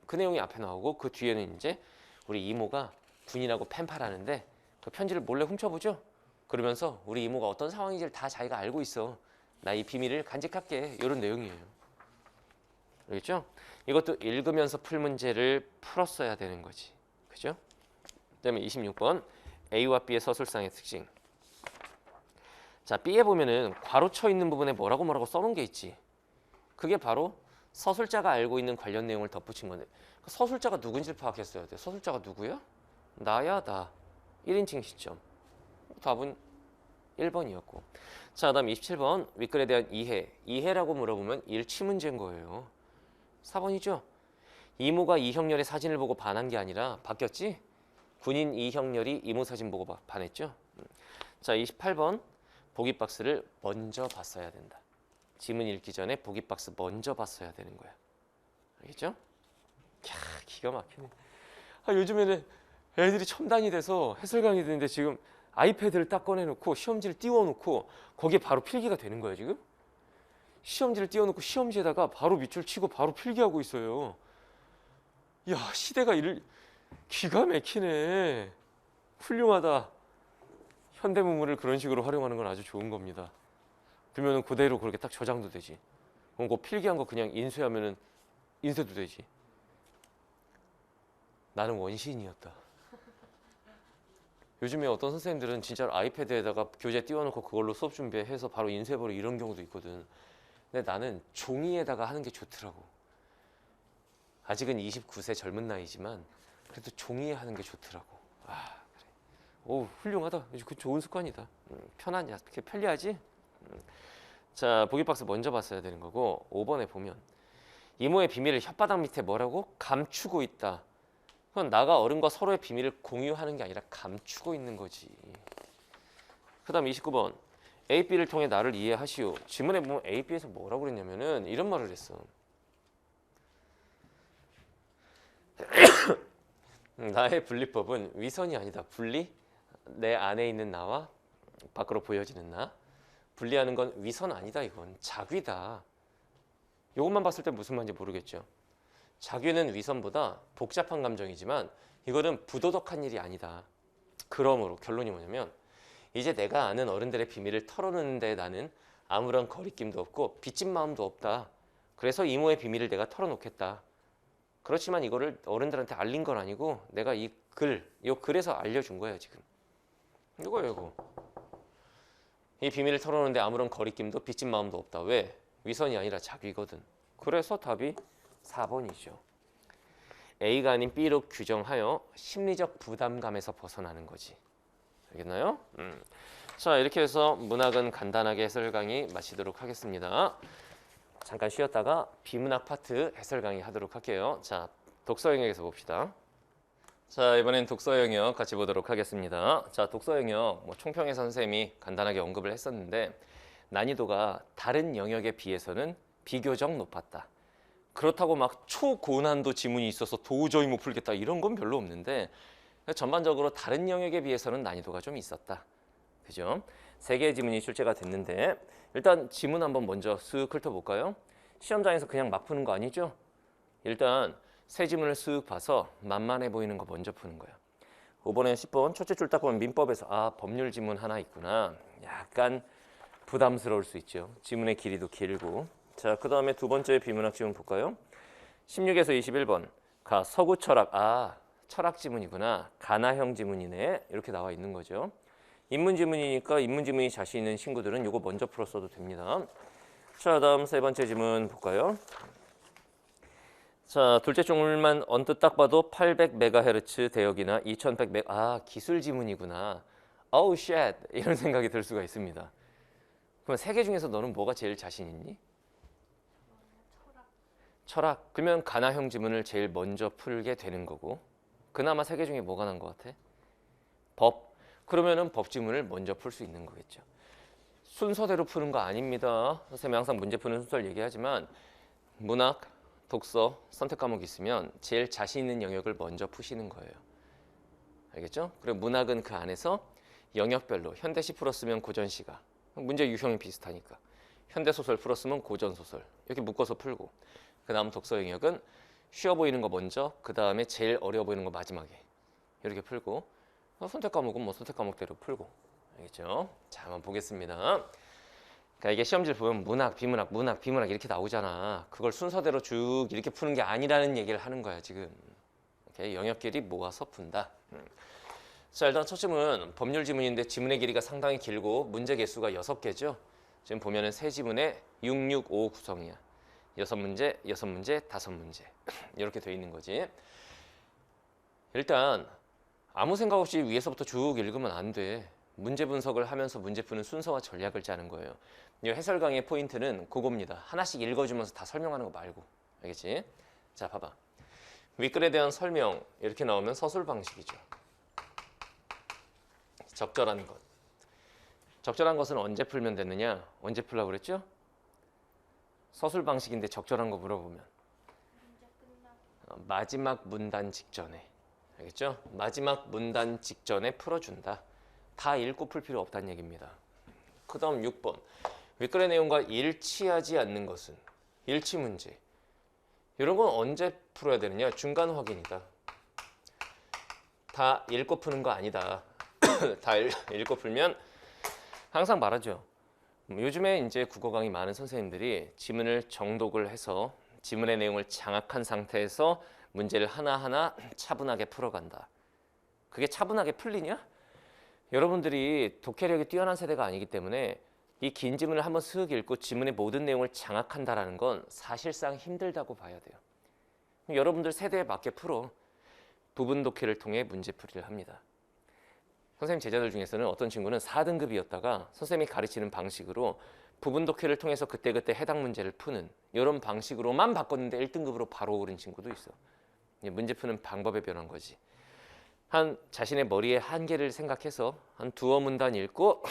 그 내용이 앞에 나오고 그 뒤에는 이제 우리 이모가 군인하고 펜팔하는데 그 편지를 몰래 훔쳐보죠. 그러면서 우리 이모가 어떤 상황인지를 다 자기가 알고 있어. 나 이 비밀을 간직할게. 이런 내용이에요. 알겠죠? 이것도 읽으면서 풀 문제를 풀었어야 되는 거지. 그죠? 그다음에 26번 A와 B의 서술상의 특징. 자, B에 보면은 괄호 쳐 있는 부분에 뭐라고 써놓은 게 있지. 그게 바로 서술자가 알고 있는 관련 내용을 덧붙인 건데 서술자가 누군지를 파악했어야 돼. 서술자가 누구야? 나야 나. 1인칭 시점. 답은 1번이었고. 자, 그다음 27번 윗글에 대한 이해. 이해라고 물어보면 일치 문제인 거예요. 4번이죠. 이모가 이형렬의 사진을 보고 반한 게 아니라 바뀌었지? 군인 이형렬이 이모 사진 보고 반했죠. 자, 28번 보기 박스를 먼저 봤어야 된다. 지문 읽기 전에 보기 박스 먼저 봤어야 되는 거야. 알겠죠? 캬, 기가 막히네. 아, 요즘에는 애들이 첨단이 돼서 해설 강의 듣는데 지금 아이패드를 딱 꺼내놓고 시험지를 띄워놓고 거기에 바로 필기가 되는 거야 지금? 시험지를 띄워놓고 시험지에다가 바로 밑줄 치고 바로 필기하고 있어요. 야, 시대가 기가 막히네. 훌륭하다. 현대문물을 그런 식으로 활용하는 건 아주 좋은 겁니다. 그러면 그대로 그렇게 딱 저장도 되지. 그거 필기한 거 그냥 인쇄하면은 인쇄도 되지. 나는 원시인이었다. 요즘에 어떤 선생님들은 진짜로 아이패드에다가 교재 띄워놓고 그걸로 수업 준비해서 바로 인쇄해버리고 이런 경우도 있거든. 근데 나는 종이에다가 하는 게 좋더라고. 아직은 29세 젊은 나이지만 그래도 종이에 하는 게 좋더라고. 아, 그래. 오, 훌륭하다. 그 좋은 습관이다. 편하냐? 편리하지? 자, 보기 박스 먼저 봤어야 되는 거고 5번에 보면 이모의 비밀을 혓바닥 밑에 뭐라고? 감추고 있다. 그건 나가 어른과 서로의 비밀을 공유하는 게 아니라 감추고 있는 거지. 그 다음 29번 A, B를 통해 나를 이해하시오. 지문에 보면 A, B에서 뭐라고 그랬냐면은 이런 말을 했어. 나의 분리법은 위선이 아니다. 분리? 내 안에 있는 나와 밖으로 보여지는 나. 분리하는 건 위선 아니다. 이건 자귀다. 이것만 봤을 때 무슨 말인지 모르겠죠. 자귀는 위선보다 복잡한 감정이지만 이거는 부도덕한 일이 아니다. 그러므로 결론이 뭐냐면 이제 내가 아는 어른들의 비밀을 털어놓는데 나는 아무런 거리낌도 없고 빚진 마음도 없다. 그래서 이모의 비밀을 내가 털어놓겠다. 그렇지만 이거를 어른들한테 알린 건 아니고 내가 이 글에서 알려준 거예요 지금. 이거예요 이거. 이 비밀을 털어놓는데 아무런 거리낌도 빚진 마음도 없다. 왜? 위선이 아니라 자귀거든. 그래서 답이 4번이죠. A가 아닌 B로 규정하여 심리적 부담감에서 벗어나는 거지. 알겠나요? 자, 이렇게 해서 문학은 간단하게 해설 강의 마치도록 하겠습니다. 잠깐 쉬었다가 비문학 파트 해설 강의 하도록 할게요. 자, 독서 영역에서 봅시다. 자, 이번엔 독서 영역 같이 보도록 하겠습니다. 자, 독서 영역 총평회 선생님이 간단하게 언급을 했었는데 난이도가 다른 영역에 비해서는 비교적 높았다. 그렇다고 막 초고난도 지문이 있어서 도저히 못 풀겠다 이런 건 별로 없는데 전반적으로 다른 영역에 비해서는 난이도가 좀 있었다. 그죠? 3개의 지문이 출제가 됐는데 일단 지문 한번 먼저 쓱 훑어볼까요? 시험장에서 그냥 막 푸는 거 아니죠? 일단 세 지문을 쓱 봐서 만만해 보이는 거 먼저 푸는 거예요. 5번에 10번 첫째 줄 딱 보면 민법에서 법률 지문 하나 있구나. 약간 부담스러울 수 있죠. 지문의 길이도 길고. 자, 그 다음에 두 번째 비문학 지문 볼까요? 16에서 21번 서구 철학. 철학 지문이구나. 가나형 지문이네. 이렇게 나와 있는 거죠. 인문 지문이니까 인문 지문이 자신 있는 친구들은 이거 먼저 풀었어도 됩니다. 자, 다음 세 번째 지문 볼까요? 자, 둘째 줄만 언뜻 딱 봐도 800MHz 대역이나 2100 기술 지문이구나. 어우 쉣 이런 생각이 들 수가 있습니다. 그럼 세 개 중에서 너는 뭐가 제일 자신 있니? 철학. 그러면 가나형 지문을 제일 먼저 풀게 되는 거고 그나마 세 개 중에 뭐가 난 것 같아? 법. 그러면은 법 지문을 먼저 풀 수 있는 거겠죠. 순서대로 푸는 거 아닙니다. 선생님이 항상 문제 푸는 순서를 얘기하지만 문학, 독서, 선택 과목이 있으면 제일 자신 있는 영역을 먼저 푸시는 거예요. 알겠죠? 그리고 문학은 그 안에서 영역별로 현대시 풀었으면 고전시가 문제 유형이 비슷하니까 현대소설 풀었으면 고전소설 이렇게 묶어서 풀고 그 다음 독서 영역은 쉬워 보이는 거 먼저 그 다음에 제일 어려워 보이는 거 마지막에 이렇게 풀고 선택 과목은 선택 과목대로 풀고 알겠죠? 자, 한번 보겠습니다. 그러니까 이게 시험지를 보면 문학, 비문학, 문학, 비문학 이렇게 나오잖아. 그걸 순서대로 쭉 이렇게 푸는 게 아니라는 얘기를 하는 거야 지금. 이렇게 영역끼리 모아서 푼다. 자, 일단 첫 지문은 법률 지문인데 지문의 길이가 상당히 길고 문제 개수가 6개죠. 지금 보면은 세 지문에 665 구성이야. 6문제, 6문제, 5문제 이렇게 돼 있는 거지. 일단 아무 생각 없이 위에서부터 쭉 읽으면 안 돼. 문제 분석을 하면서 문제 푸는 순서와 전략을 짜는 거예요. 이 해설 강의의 포인트는 그겁니다. 하나씩 읽어주면서 다 설명하는 거 말고. 알겠지? 자, 봐봐. 윗글에 대한 설명 이렇게 나오면 서술 방식이죠. 적절한 것. 적절한 것은 언제 풀면 되느냐? 언제 풀라고 그랬죠? 서술 방식인데 적절한 거 물어보면 마지막 문단 직전에. 알겠죠? 마지막 문단 직전에 풀어준다. 다 읽고 풀 필요 없다는 얘기입니다. 그 다음 6번. 윗글의 내용과 일치하지 않는 것은 일치 문제. 이런 건 언제 풀어야 되느냐? 중간 확인이다. 다 읽고 푸는 거 아니다. 다 읽고 풀면 항상 말하죠. 요즘에 이제 국어 강의 많은 선생님들이 지문을 정독을 해서 지문의 내용을 장악한 상태에서 문제를 하나하나 차분하게 풀어간다. 그게 차분하게 풀리냐? 여러분들이 독해력이 뛰어난 세대가 아니기 때문에 이 긴 지문을 한번 쓱 읽고 지문의 모든 내용을 장악한다라는 건 사실상 힘들다고 봐야 돼요. 여러분들 세대에 맞게 풀어 부분 독해를 통해 문제풀이를 합니다. 선생님 제자들 중에서는 어떤 친구는 4등급이었다가 선생님이 가르치는 방식으로 부분 독해를 통해서 그때그때 해당 문제를 푸는 이런 방식으로만 바꿨는데 1등급으로 바로 오른 친구도 있어. 문제 푸는 방법에 변한 거지. 한 자신의 머리의 한계를 생각해서 한 두어 문단 읽고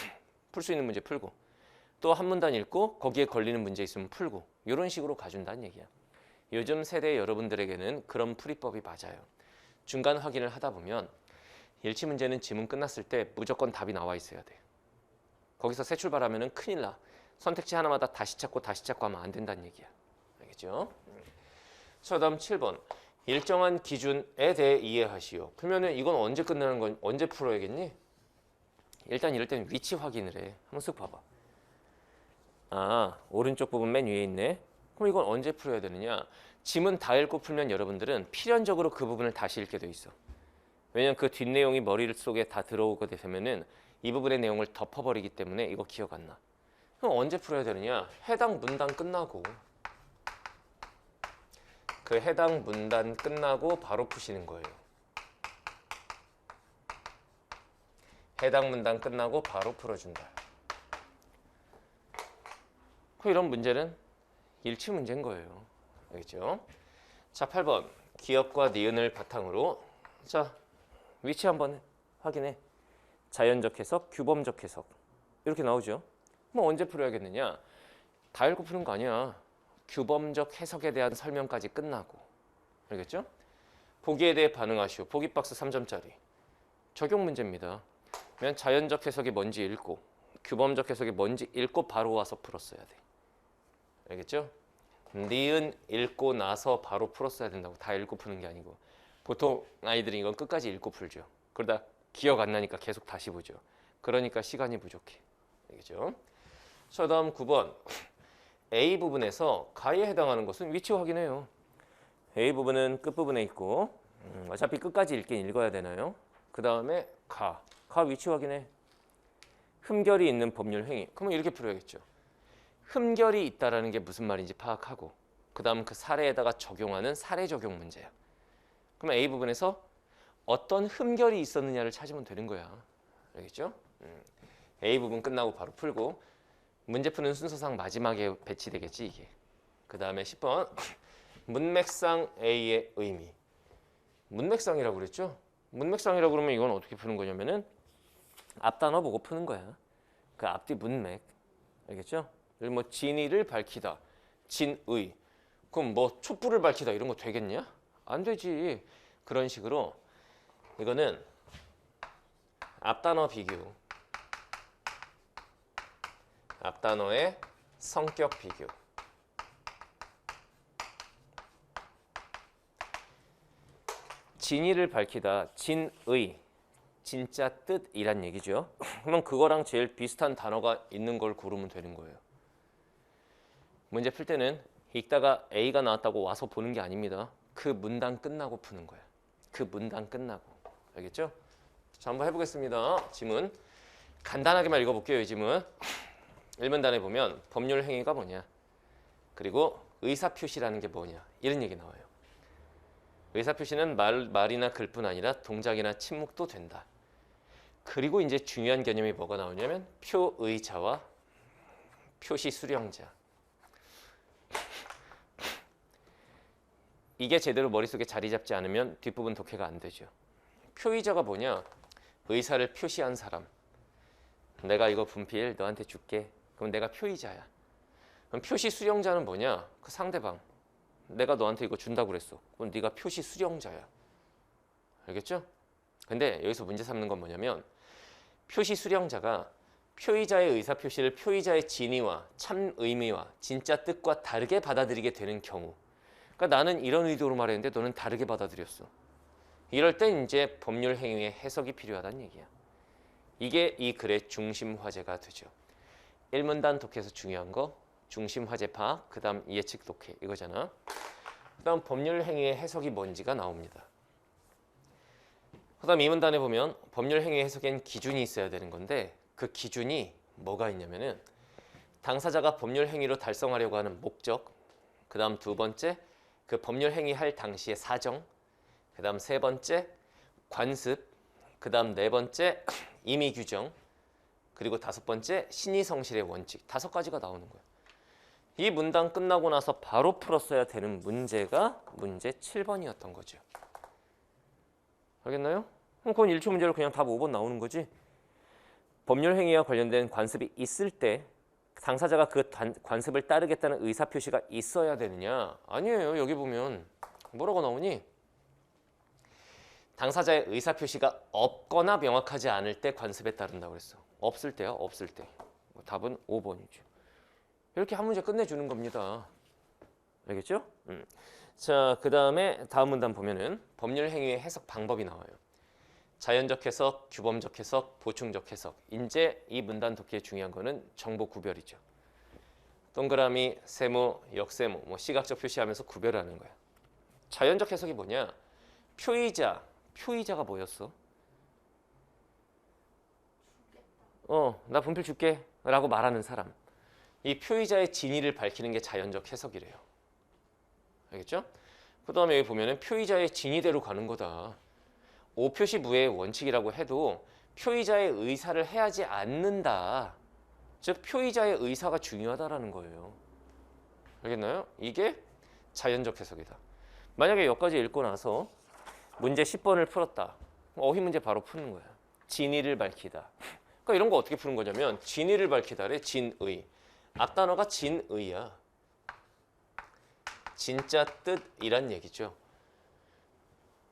풀 수 있는 문제 풀고 또 한 문단 읽고 거기에 걸리는 문제 있으면 풀고 이런 식으로 가준다는 얘기야. 요즘 세대 여러분들에게는 그런 풀이법이 맞아요. 중간 확인을 하다 보면 일치 문제는 지문 끝났을 때 무조건 답이 나와 있어야 돼. 거기서 새 출발하면 큰일 나. 선택지 하나마다 다시 찾고 하면 안 된다는 얘기야. 알겠죠? 자, 다음 7번. 일정한 기준에 대해 이해하시오. 그러면은 이건 언제 끝나는 건 언제 풀어야겠니? 일단 이럴 때는 위치 확인을 해. 한번 쓱 봐봐. 아, 오른쪽 부분 맨 위에 있네. 그럼 이건 언제 풀어야 되느냐? 지문 다 읽고 풀면 여러분들은 필연적으로 그 부분을 다시 읽게 돼 있어. 왜냐면 그 뒷내용이 머릿속에 다 들어오게 되면은 이 부분의 내용을 덮어버리기 때문에 이거 기억 안 나. 그럼 언제 풀어야 되느냐? 해당 문단 끝나고 그 해당 문단 끝나고 바로 푸시는 거예요. 해당 문단 끝나고 바로 풀어준다. 이런 문제는 일치 문제인 거예요. 알겠죠? 자, 8번. 기업과 니은을 바탕으로 자, 위치 한번 확인해. 자연적 해석, 규범적 해석 이렇게 나오죠. 뭐 언제 풀어야겠느냐? 다 읽고 푸는 거 아니야. 규범적 해석에 대한 설명까지 끝나고. 알겠죠? 보기에 대해 반응하시오. 보기 박스 3점짜리. 적용 문제입니다. 그러면 자연적 해석이 뭔지 읽고 규범적 해석이 뭔지 읽고 바로 와서 풀었어야 돼. 알겠죠? 니은 읽고 나서 바로 풀었어야 된다고. 다 읽고 푸는 게 아니고. 보통 아이들이 이건 끝까지 읽고 풀죠. 그러다 기억 안 나니까 계속 다시 보죠. 그러니까 시간이 부족해. 알겠죠? 자, 다음 9번. A 부분에서 가에 해당하는 것은 위치 확인해요. A 부분은 끝부분에 있고 어차피 끝까지 읽긴 읽어야 되나요? 그 다음에 가 위치 확인해. 흠결이 있는 법률 행위. 그러면 이렇게 풀어야겠죠. 흠결이 있다라는 게 무슨 말인지 파악하고 그 다음 그 사례에다가 적용하는 사례 적용 문제야. 그러면 A 부분에서 어떤 흠결이 있었느냐를 찾으면 되는 거야. 알겠죠? A 부분 끝나고 바로 풀고 문제 푸는 순서상 마지막에 배치되겠지 이게. 그 다음에 10번 문맥상 A의 의미. 문맥상이라고 그랬죠? 문맥상이라고 그러면 이건 어떻게 푸는 거냐면은 앞 단어 보고 푸는 거야. 그 앞뒤 문맥. 알겠죠? 뭐 진의를 밝히다, 진의. 그럼 뭐 촛불을 밝히다 이런 거 되겠냐? 안 되지. 그런 식으로 이거는 앞단어 비교, 앞단어의 성격 비교. 진의를 밝히다, 진의, 진짜 뜻이란 얘기죠. 그럼 그거랑 제일 비슷한 단어가 있는 걸 고르면 되는 거예요. 문제 풀 때는 읽다가 A가 나왔다고 와서 보는 게 아닙니다. 그 문단 끝나고 푸는 거야. 그 문단 끝나고. 알겠죠? 자, 한번 해보겠습니다. 지문. 간단하게만 읽어볼게요. 이 지문. 1문단에 보면 법률 행위가 뭐냐. 그리고 의사표시라는 게 뭐냐. 이런 얘기 나와요. 의사표시는 말이나 글뿐 아니라 동작이나 침묵도 된다. 그리고 이제 중요한 개념이 뭐가 나오냐면 표의자와 표시 수령자. 이게 제대로 머릿속에 자리 잡지 않으면 뒷부분 독해가 안 되죠. 표의자가 뭐냐? 의사를 표시한 사람. 내가 이거 분필 너한테 줄게. 그럼 내가 표의자야. 그럼 표시 수령자는 뭐냐? 그 상대방. 내가 너한테 이거 준다고 그랬어. 그럼 네가 표시 수령자야. 알겠죠? 근데 여기서 문제 삼는 건 뭐냐면 표시 수령자가 표의자의 의사표시를 표의자의 진의와 참 의미와 진짜 뜻과 다르게 받아들이게 되는 경우. 그러니까 나는 이런 의도로 말했는데 너는 다르게 받아들였어. 이럴 땐 이제 법률 행위의 해석이 필요하다는 얘기야. 이게 이 글의 중심 화제가 되죠. 1문단 독해에서 중요한 거 중심 화제 파악, 그 다음 예측 독해 이거잖아. 그 다음 법률 행위의 해석이 뭔지가 나옵니다. 그 다음 2문단에 보면 법률 행위의 해석엔 기준이 있어야 되는 건데 그 기준이 뭐가 있냐면은 당사자가 법률 행위로 달성하려고 하는 목적, 그 다음 두 번째 그 법률 행위 할 당시의 사정, 그 다음 세 번째 관습, 그 다음 네 번째 임의 규정, 그리고 다섯 번째 신의성실의 원칙. 5가지가 나오는 거야. 이 문단 끝나고 나서 바로 풀었어야 되는 문제가 문제 7번이었던 거죠. 알겠나요? 그럼 그건 1초 문제로 그냥 답 5번 나오는 거지. 법률 행위와 관련된 관습이 있을 때 당사자가 그 관습을 따르겠다는 의사표시가 있어야 되느냐? 아니에요. 여기 보면 뭐라고 나오니? 당사자의 의사표시가 없거나 명확하지 않을 때 관습에 따른다고 그랬어. 없을 때요. 없을 때. 답은 5번이죠. 이렇게 한 문제 끝내주는 겁니다. 알겠죠? 자, 그 다음에 다음 문단 보면은 법률 행위의 해석 방법이 나와요. 자연적 해석, 규범적 해석, 보충적 해석. 이제 이 문단 독해의 중요한 거는 정보 구별이죠. 동그라미, 세모, 역세모, 뭐 시각적 표시하면서 구별하는 거야. 자연적 해석이 뭐냐? 표의자가 뭐였어? 나 분필 줄게 라고 말하는 사람. 이 표의자의 진위를 밝히는 게 자연적 해석이래요. 알겠죠? 그 다음에 여기 보면은 표의자의 진위대로 가는 거다. 오표시 무해의 원칙이라고 해도 표의자의 의사를 해하지 않는다. 즉 표의자의 의사가 중요하다라는 거예요. 알겠나요? 이게 자연적 해석이다. 만약에 여기까지 읽고 나서 문제 10번을 풀었다. 어휘 문제 바로 푸는 거야. 진의를 밝히다. 그러니까 이런 거 어떻게 푸는 거냐면 진의를 밝히다래. 진의. 앞단어가 진의야. 진짜 뜻이란 얘기죠.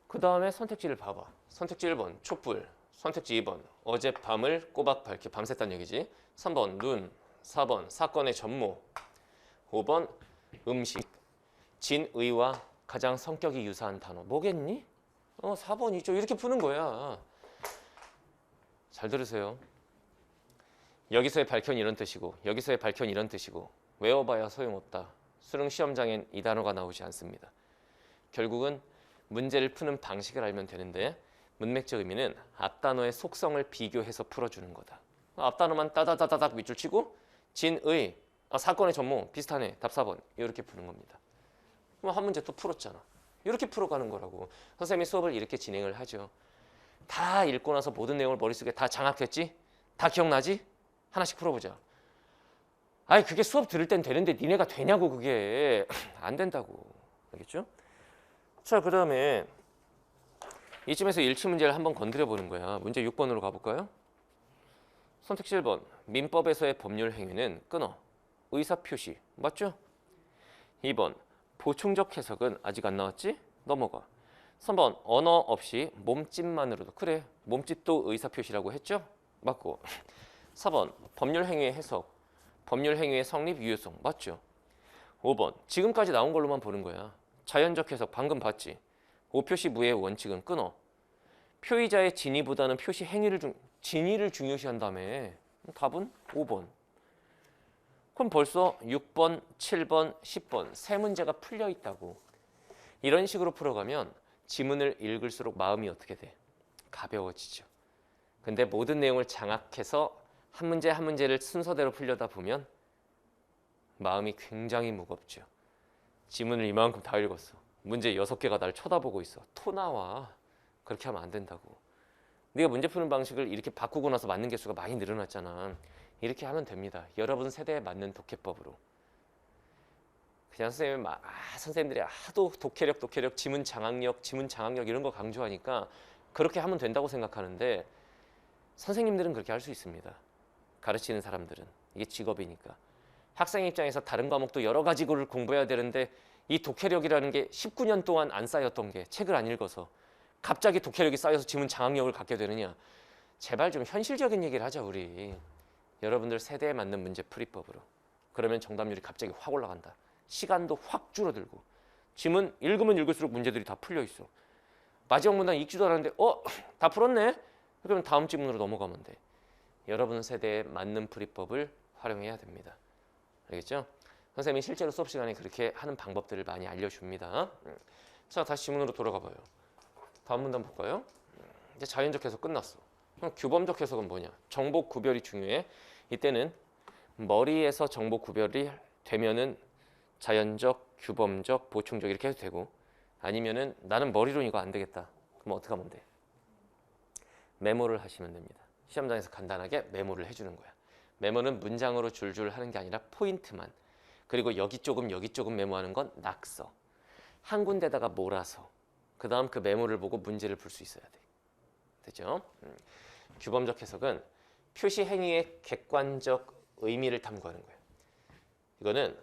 그 다음에 선택지를 봐봐. 선택지 1번 촛불, 선택지 2번 어젯밤을 꼬박 밝혀 밤샜다는 얘기지. 3번 눈, 4번 사건의 전모, 5번 음식. 진의와 가장 성격이 유사한 단어 뭐겠니? 4번이죠. 이렇게 푸는 거야. 잘 들으세요. 여기서의 밝혀는 이런 뜻이고 여기서의 밝혀는 이런 뜻이고 외워봐야 소용없다. 수능 시험장엔 이 단어가 나오지 않습니다. 결국은 문제를 푸는 방식을 알면 되는데 문맥적 의미는 앞단어의 속성을 비교해서 풀어주는 거다. 앞단어만 따다다다닥 밑줄 치고 진의, 사건의 전모 비슷하네. 답 4번. 이렇게 푸는 겁니다. 그럼 한 문제 또 풀었잖아. 이렇게 풀어가는 거라고. 선생님이 수업을 이렇게 진행을 하죠. 다 읽고 나서 모든 내용을 머릿속에 다 장악했지? 다 기억나지? 하나씩 풀어보자. 아니 그게 수업 들을 땐 되는데 니네가 되냐고. 그게 안 된다고. 알겠죠? 자, 그 다음에 이쯤에서 일치 문제를 한번 건드려 보는 거야. 문제 6번으로 가볼까요? 선택지 1번 민법에서의 법률 행위는 끊어. 의사표시 맞죠? 2번 보충적 해석은 아직 안 나왔지? 넘어가. 3번 언어 없이 몸짓만으로도. 그래, 몸짓도 의사표시라고 했죠? 맞고. 4번 법률 행위의 해석, 법률 행위의 성립 유효성 맞죠? 5번 지금까지 나온 걸로만 보는 거야. 자연적 해석 방금 봤지? 오표시 무해의 원칙은 끊어. 표의자의 진위보다는 표시 행위를 진위를 중요시한다며. 답은 5번. 그럼 벌써 6번, 7번, 10번 세 문제가 풀려 있다고. 이런 식으로 풀어가면 지문을 읽을수록 마음이 어떻게 돼? 가벼워지죠. 근데 모든 내용을 장악해서 한 문제 한 문제를 순서대로 풀려다 보면 마음이 굉장히 무겁죠. 지문을 이만큼 다 읽었어. 문제 6개가 날 쳐다보고 있어. 토 나와. 그렇게 하면 안 된다고. 네가 문제 푸는 방식을 이렇게 바꾸고 나서 맞는 개수가 많이 늘어났잖아. 이렇게 하면 됩니다. 여러분 세대에 맞는 독해법으로. 그냥 선생님들이 하도 독해력, 지문 장악력 이런 거 강조하니까 그렇게 하면 된다고 생각하는데 선생님들은 그렇게 할 수 있습니다. 가르치는 사람들은. 이게 직업이니까. 학생 입장에서 다른 과목도 여러 가지 걸 공부해야 되는데 이 독해력이라는 게 19년 동안 안 쌓였던 게 책을 안 읽어서 갑자기 독해력이 쌓여서 지문 장악력을 갖게 되느냐. 제발 좀 현실적인 얘기를 하자 우리. 여러분들 세대에 맞는 문제 풀이법으로. 그러면 정답률이 갑자기 확 올라간다. 시간도 확 줄어들고. 지문 읽으면 읽을수록 문제들이 다 풀려 있어. 마지막 문단 읽지도 않았는데 다 풀었네? 그러면 다음 지문으로 넘어가면 돼. 여러분 세대에 맞는 풀이법을 활용해야 됩니다. 알겠죠? 선생님이 실제로 수업 시간에 그렇게 하는 방법들을 많이 알려줍니다. 자, 다시 지문으로 돌아가 봐요. 다음 문단 볼까요? 이제 자연적 해석 끝났어. 그럼 규범적 해석은 뭐냐? 정보 구별이 중요해. 이때는 머리에서 정보 구별이 되면은 자연적, 규범적, 보충적 이렇게 해도 되고, 아니면은 나는 머리로 이거 안 되겠다. 그럼 어떻게 하면 돼? 메모를 하시면 됩니다. 시험장에서 간단하게 메모를 해주는 거야. 메모는 문장으로 줄줄 하는 게 아니라 포인트만. 그리고 여기 조금 메모하는 건 낙서. 한 군데다가 몰아서 그 다음 그 메모를 보고 문제를 풀 수 있어야 돼. 되죠? 규범적 해석은 표시 행위의 객관적 의미를 탐구하는 거예요. 이거는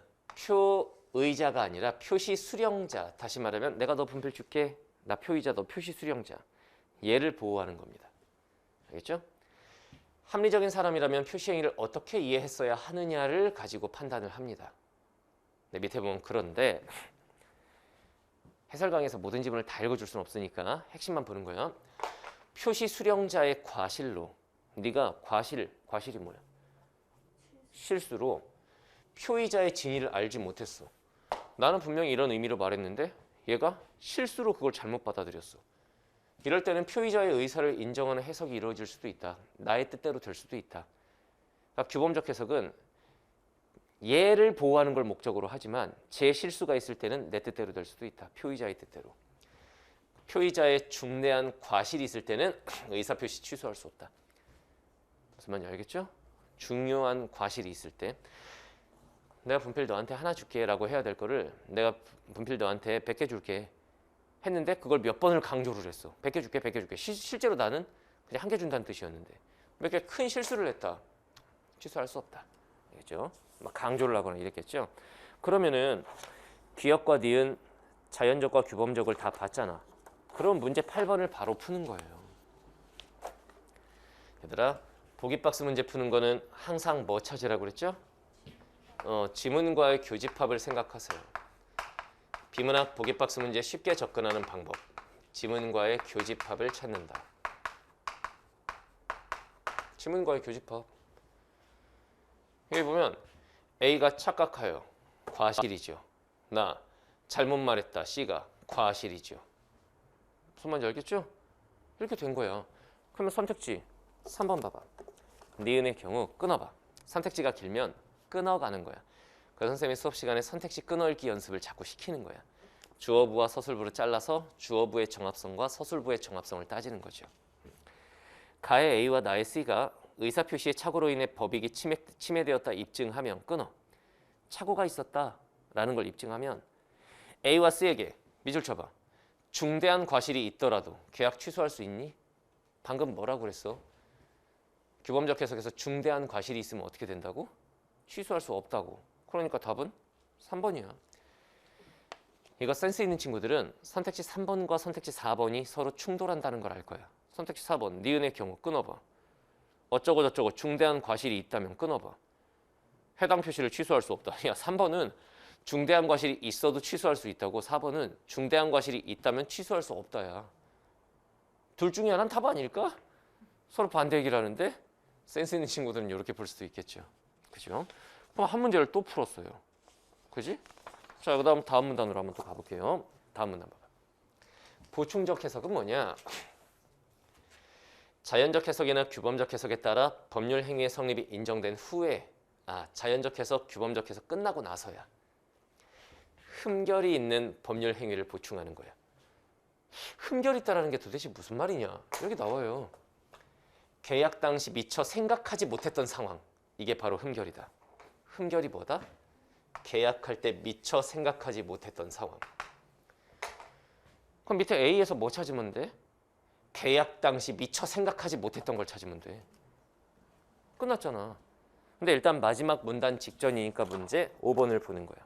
표의자가 아니라 표시 수령자. 다시 말하면 내가 너 분필 줄게. 나 표의자, 너 표시 수령자. 얘를 보호하는 겁니다. 알겠죠? 합리적인 사람이라면 표시 행위를 어떻게 이해했어야 하느냐를 가지고 판단을 합니다. 네, 밑에 보면 그런데 해설 강의에서 모든 지문을 다 읽어줄 수는 없으니까 핵심만 보는 거예요. 표시 수령자의 과실로 네가 과실이 뭐야? 실수로 표의자의 진위를 알지 못했어. 나는 분명히 이런 의미로 말했는데 얘가 실수로 그걸 잘못 받아들였어. 이럴 때는 표의자의 의사를 인정하는 해석이 이루어질 수도 있다. 나의 뜻대로 될 수도 있다. 그러니까 규범적 해석은 얘를 보호하는 걸 목적으로 하지만 제 실수가 있을 때는 내 뜻대로 될 수도 있다. 표의자의 뜻대로. 표의자의 중대한 과실이 있을 때는 의사표시 취소할 수 없다. 무슨 말인지 알겠죠? 중요한 과실이 있을 때 내가 분필 너한테 하나 줄게 라고 해야 될 거를 내가 분필 너한테 100개 줄게 했는데 그걸 몇 번을 강조를 했어. 100개 줄게 100개 줄게. 실제로 나는 그냥 한 개 준다는 뜻이었는데 몇 개 큰 실수를 했다. 취소할 수 없다. 알겠죠? 막 강조를 하거나 이랬겠죠. 그러면은 귀역과 니은, 자연적과 규범적을 다 봤잖아. 그럼 문제 8번을 바로 푸는 거예요. 얘들아, 보기박스 문제 푸는 거는 항상 뭐 찾으라고 그랬죠? 지문과의 교집합을 생각하세요. 비문학 보기박스 문제 쉽게 접근하는 방법. 지문과의 교집합을 찾는다. 지문과의 교집합. 여기 보면 A가 착각하여 과실이죠. 나 잘못 말했다. C가 과실이죠. 무슨 말인지 알겠죠? 이렇게 된 거야. 그러면 선택지 3번 봐봐. 니은의 경우 끊어봐. 선택지가 길면 끊어가는 거야. 그 선생님이 수업 시간에 선택지 끊어읽기 연습을 자꾸 시키는 거야. 주어부와 서술부를 잘라서 주어부의 정합성과 서술부의 정합성을 따지는 거죠. 가의 A와 나의 C가 의사표시의 착오로 인해 법익이 침해되었다 입증하면 끊어. 착오가 있었다라는 걸 입증하면 A와 C에게 밑줄 쳐봐. 중대한 과실이 있더라도 계약 취소할 수 있니? 방금 뭐라고 그랬어? 규범적 해석에서 중대한 과실이 있으면 어떻게 된다고? 취소할 수 없다고. 그러니까 답은 3번이야. 이거 센스 있는 친구들은 선택지 3번과 선택지 4번이 서로 충돌한다는 걸 알 거야. 선택지 4번 니은의 경우 끊어봐. 어쩌고 저쩌고 중대한 과실이 있다면 끊어봐. 해당 표시를 취소할 수 없다. 야, 3번은 중대한 과실이 있어도 취소할 수 있다고. 4번은 중대한 과실이 있다면 취소할 수 없다야. 둘 중에 하나는 답 아닐까? 서로 반대 얘기를 하는데 센스 있는 친구들은 이렇게 볼 수도 있겠죠. 그죠? 그럼 한 문제를 또 풀었어요. 그지? 자, 그 다음 다음 문단으로 한번 또 가볼게요. 다음 문단 봐봐. 보충적 해석은 뭐냐? 자연적 해석이나 규범적 해석에 따라 법률 행위의 성립이 인정된 후에 자연적 해석, 규범적 해석 끝나고 나서야 흠결이 있는 법률 행위를 보충하는 거야. 흠결이 있다라는 게 도대체 무슨 말이냐? 여기 나와요. 계약 당시 미처 생각하지 못했던 상황. 이게 바로 흠결이다. 흠결이 뭐다? 계약할 때 미처 생각하지 못했던 상황. 그럼 밑에 A에서 뭐 찾으면 돼? 계약 당시 미처 생각하지 못했던 걸 찾으면 돼. 끝났잖아. 근데 일단 마지막 문단 직전이니까 문제 5번을 보는 거야.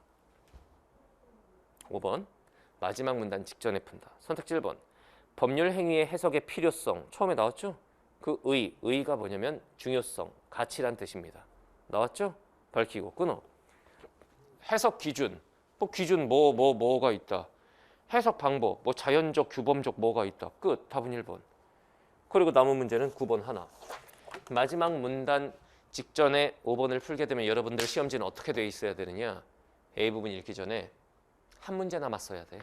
5번. 마지막 문단 직전에 푼다. 선택지 1번. 법률 행위의 해석의 필요성. 처음에 나왔죠? 그 의가 뭐냐면 중요성, 가치란 뜻입니다. 나왔죠? 밝히고 끊어. 해석 기준. 뭐 기준 뭐가 있다. 해석 방법, 뭐 자연적, 규범적 뭐가 있다. 끝. 답은 1번. 그리고 남은 문제는 9번 하나. 마지막 문단 직전에 5번을 풀게 되면 여러분들 시험지는 어떻게 돼 있어야 되느냐? A 부분 읽기 전에 한 문제 남았어야 돼.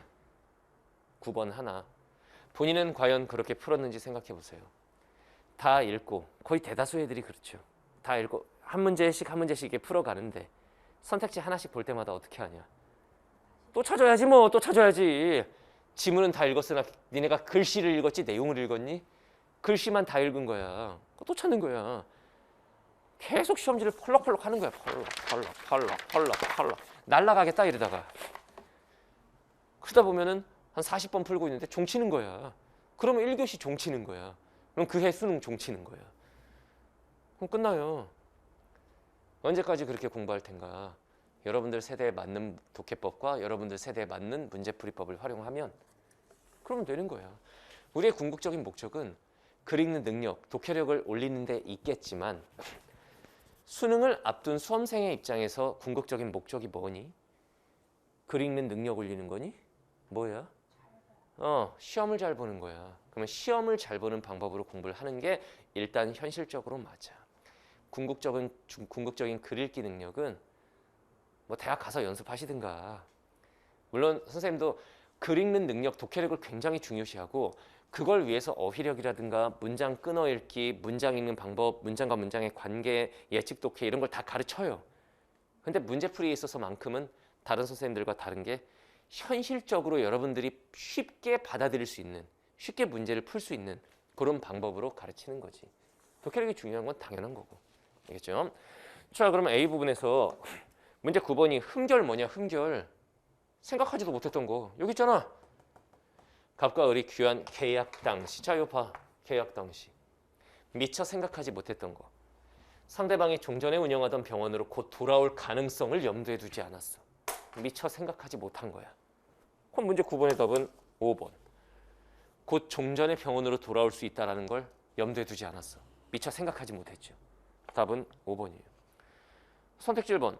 9번 하나. 본인은 과연 그렇게 풀었는지 생각해 보세요. 다 읽고 거의 대다수 애들이 그렇죠. 다 읽고 한 문제씩 이렇게 풀어가는데 선택지 하나씩 볼 때마다 어떻게 하냐? 또 찾아야지 뭐. 또 찾아야지. 지문은 다 읽었으나 니네가 글씨를 읽었지 내용을 읽었니? 글씨만 다 읽은 거야. 또 찾는 거야. 계속 시험지를 펄럭펄럭 하는 거야. 펄럭. 날라가겠다 이러다가. 그러다 보면은 한 40번 풀고 있는데 종치는 거야. 그러면 1교시 종치는 거야. 그럼 그 해 수능 종치는 거야. 그럼 끝나요. 언제까지 그렇게 공부할 텐가? 여러분들 세대에 맞는 독해법과 여러분들 세대에 맞는 문제풀이법을 활용하면 그러면 되는 거야. 우리의 궁극적인 목적은 글 읽는 능력, 독해력을 올리는 데 있겠지만 수능을 앞둔 수험생의 입장에서 궁극적인 목적이 뭐니? 글 읽는 능력 올리는 거니? 뭐야? 시험을 잘 보는 거야. 그러면 시험을 잘 보는 방법으로 공부를 하는 게 일단 현실적으로 맞아. 궁극적인 글 읽기 능력은 뭐 대학 가서 연습하시든가. 물론 선생님도 글 읽는 능력, 독해력을 굉장히 중요시하고 그걸 위해서 어휘력이라든가 문장 끊어 읽기, 문장 읽는 방법, 문장과 문장의 관계, 예측 독해 이런 걸 다 가르쳐요. 근데 문제풀이에 있어서만큼은 다른 선생님들과 다른 게 현실적으로 여러분들이 쉽게 받아들일 수 있는, 쉽게 문제를 풀 수 있는 그런 방법으로 가르치는 거지. 독해력이 중요한 건 당연한 거고. 알겠죠? 자, 그러면 A 부분에서 문제 9번이 흠결 뭐냐? 흠결. 생각하지도 못했던 거. 여기 있잖아. 갑과 을이 귀한 계약 당시. 자, 이거 봐. 계약 당시. 미처 생각하지 못했던 거. 상대방이 종전에 운영하던 병원으로 곧 돌아올 가능성을 염두에 두지 않았어. 미처 생각하지 못한 거야. 그럼 문제 9번의 답은 5번. 곧 종전의 병원으로 돌아올 수 있다는 걸 염두에 두지 않았어. 미처 생각하지 못했죠. 답은 5번이에요. 선택지 1번.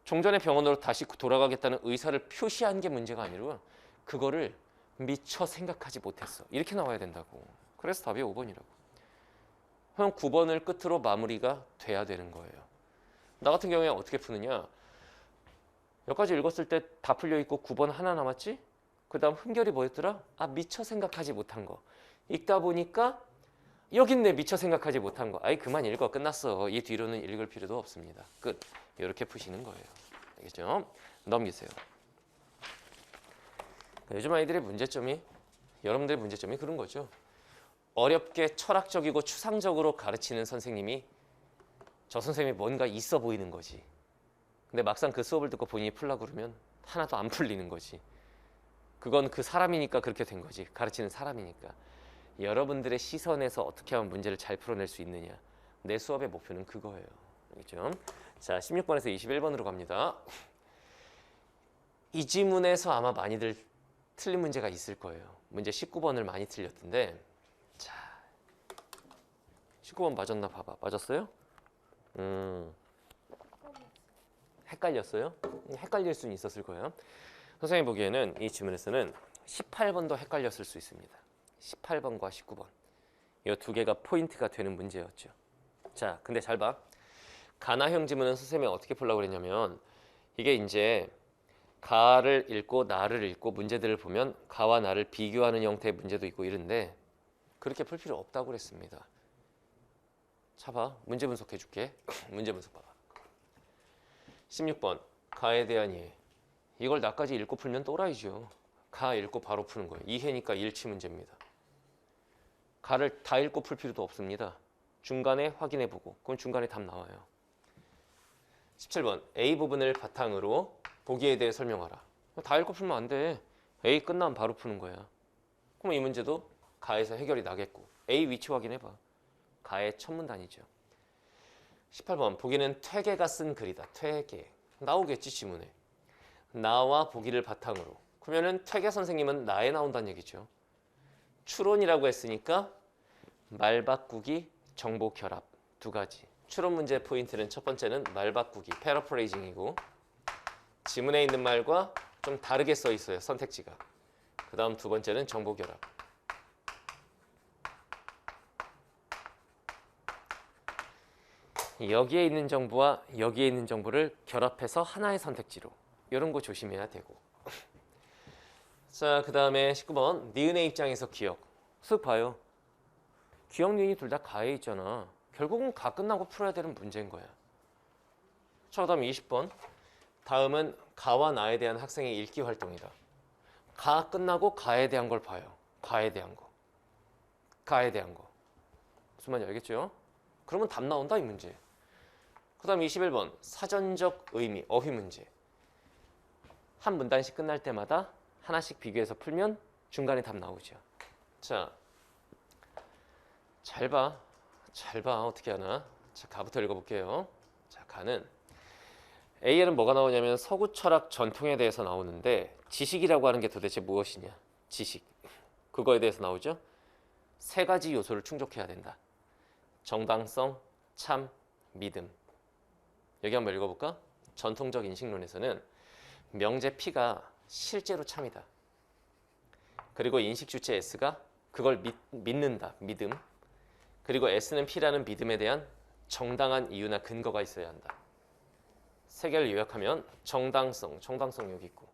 종전의 병원으로 다시 돌아가겠다는 의사를 표시한 게 문제가 아니라 그거를 미처 생각하지 못했어. 이렇게 나와야 된다고. 그래서 답이 5번이라고. 그럼 9번을 끝으로 마무리가 돼야 되는 거예요. 나 같은 경우에 어떻게 푸느냐. 여기까지 읽었을 때 다 풀려 있고 9번 하나 남았지? 그 다음 흠결이 뭐였더라? 미처 생각하지 못한 거. 읽다 보니까 여기 있네. 미처 생각하지 못한 거. 그만 읽어. 끝났어. 이 뒤로는 읽을 필요도 없습니다. 끝. 이렇게 푸시는 거예요. 알겠죠? 넘기세요. 요즘 아이들의 문제점이, 여러분들의 문제점이 그런 거죠. 어렵게 철학적이고 추상적으로 가르치는 선생님이 저 선생님이 뭔가 있어 보이는 거지. 근데 막상 그 수업을 듣고 본인이 풀려고 그러면 하나도 안 풀리는 거지. 그건 그 사람이니까 그렇게 된 거지. 가르치는 사람이니까. 여러분들의 시선에서 어떻게 하면 문제를 잘 풀어낼 수 있느냐. 내 수업의 목표는 그거예요. 알겠죠? 자, 16번에서 21번으로 갑니다. 이 지문에서 아마 많이들 틀린 문제가 있을 거예요. 문제 19번을 많이 틀렸던데, 자, 19번 맞았나 봐봐. 맞았어요? 헷갈렸어요? 헷갈릴 수는 있었을 거예요. 선생님 보기에는 이 지문에서는 18번도 헷갈렸을 수 있습니다. 18번과 19번. 이 두 개가 포인트가 되는 문제였죠. 자, 근데 잘 봐. 가나형 지문은 선생님이 어떻게 풀려고 그랬냐면 이게 이제 가를 읽고 나를 읽고 문제들을 보면 가와 나를 비교하는 형태의 문제도 있고 이런데 그렇게 풀 필요 없다고 그랬습니다. 자, 봐. 문제 분석해 줄게. 문제 분석 봐봐. 16번. 가에 대한 이해. 이걸 나까지 읽고 풀면 또라이죠. 가 읽고 바로 푸는 거예요. 이해니까 일치 문제입니다. 가를 다 읽고 풀 필요도 없습니다. 중간에 확인해 보고 그럼 중간에 답 나와요. 17번. A 부분을 바탕으로 보기에 대해 설명하라. 다 읽고 풀면 안 돼. A 끝나면 바로 푸는 거야. 그럼 이 문제도 가에서 해결이 나겠고. A 위치 확인해봐. 가의 첫 문단이죠. 18번. 보기는 퇴계가 쓴 글이다. 퇴계. 나오겠지 지문에. 나와 보기를 바탕으로. 그러면은 퇴계 선생님은 나에 나온다는 얘기죠. 추론이라고 했으니까 말 바꾸기, 정보 결합 두 가지. 추론 문제 포인트는 첫 번째는 말 바꾸기, 패러프레이징이고 지문에 있는 말과 좀 다르게 써 있어요. 선택지가. 그 다음 두 번째는 정보 결합. 여기에 있는 정보와 여기에 있는 정보를 결합해서 하나의 선택지로. 이런 거 조심해야 되고. 자, 그 다음에 19번. 니은의 입장에서 기억. 쓱 봐요. 기억, 니은이 둘 다 가에 있잖아. 결국은 가 끝나고 풀어야 되는 문제인 거야. 자, 그 다음 20번. 다음은 가와 나에 대한 학생의 읽기 활동이다. 가 끝나고 가에 대한 걸 봐요. 가에 대한 거. 가에 대한 거. 무슨 말인지 알겠죠? 그러면 답 나온다 이 문제. 그 다음 21번. 사전적 의미, 어휘 문제. 한 문단씩 끝날 때마다 하나씩 비교해서 풀면 중간에 답 나오죠. 자, 잘 봐. 잘 봐. 어떻게 하나. 자, 가부터 읽어볼게요. 자, 가는 A에는 뭐가 나오냐면 서구 철학 전통에 대해서 나오는데 지식이라고 하는 게 도대체 무엇이냐? 지식. 그거에 대해서 나오죠. 세 가지 요소를 충족해야 된다. 정당성, 참, 믿음. 여기 한번 읽어볼까? 전통적 인식론에서는 명제 P가 실제로 참이다. 그리고 인식 주체 S가 그걸 믿는다. 믿음. 그리고 S는 P라는 믿음에 대한 정당한 이유나 근거가 있어야 한다. 세 개를 요약하면 정당성 여기 있고,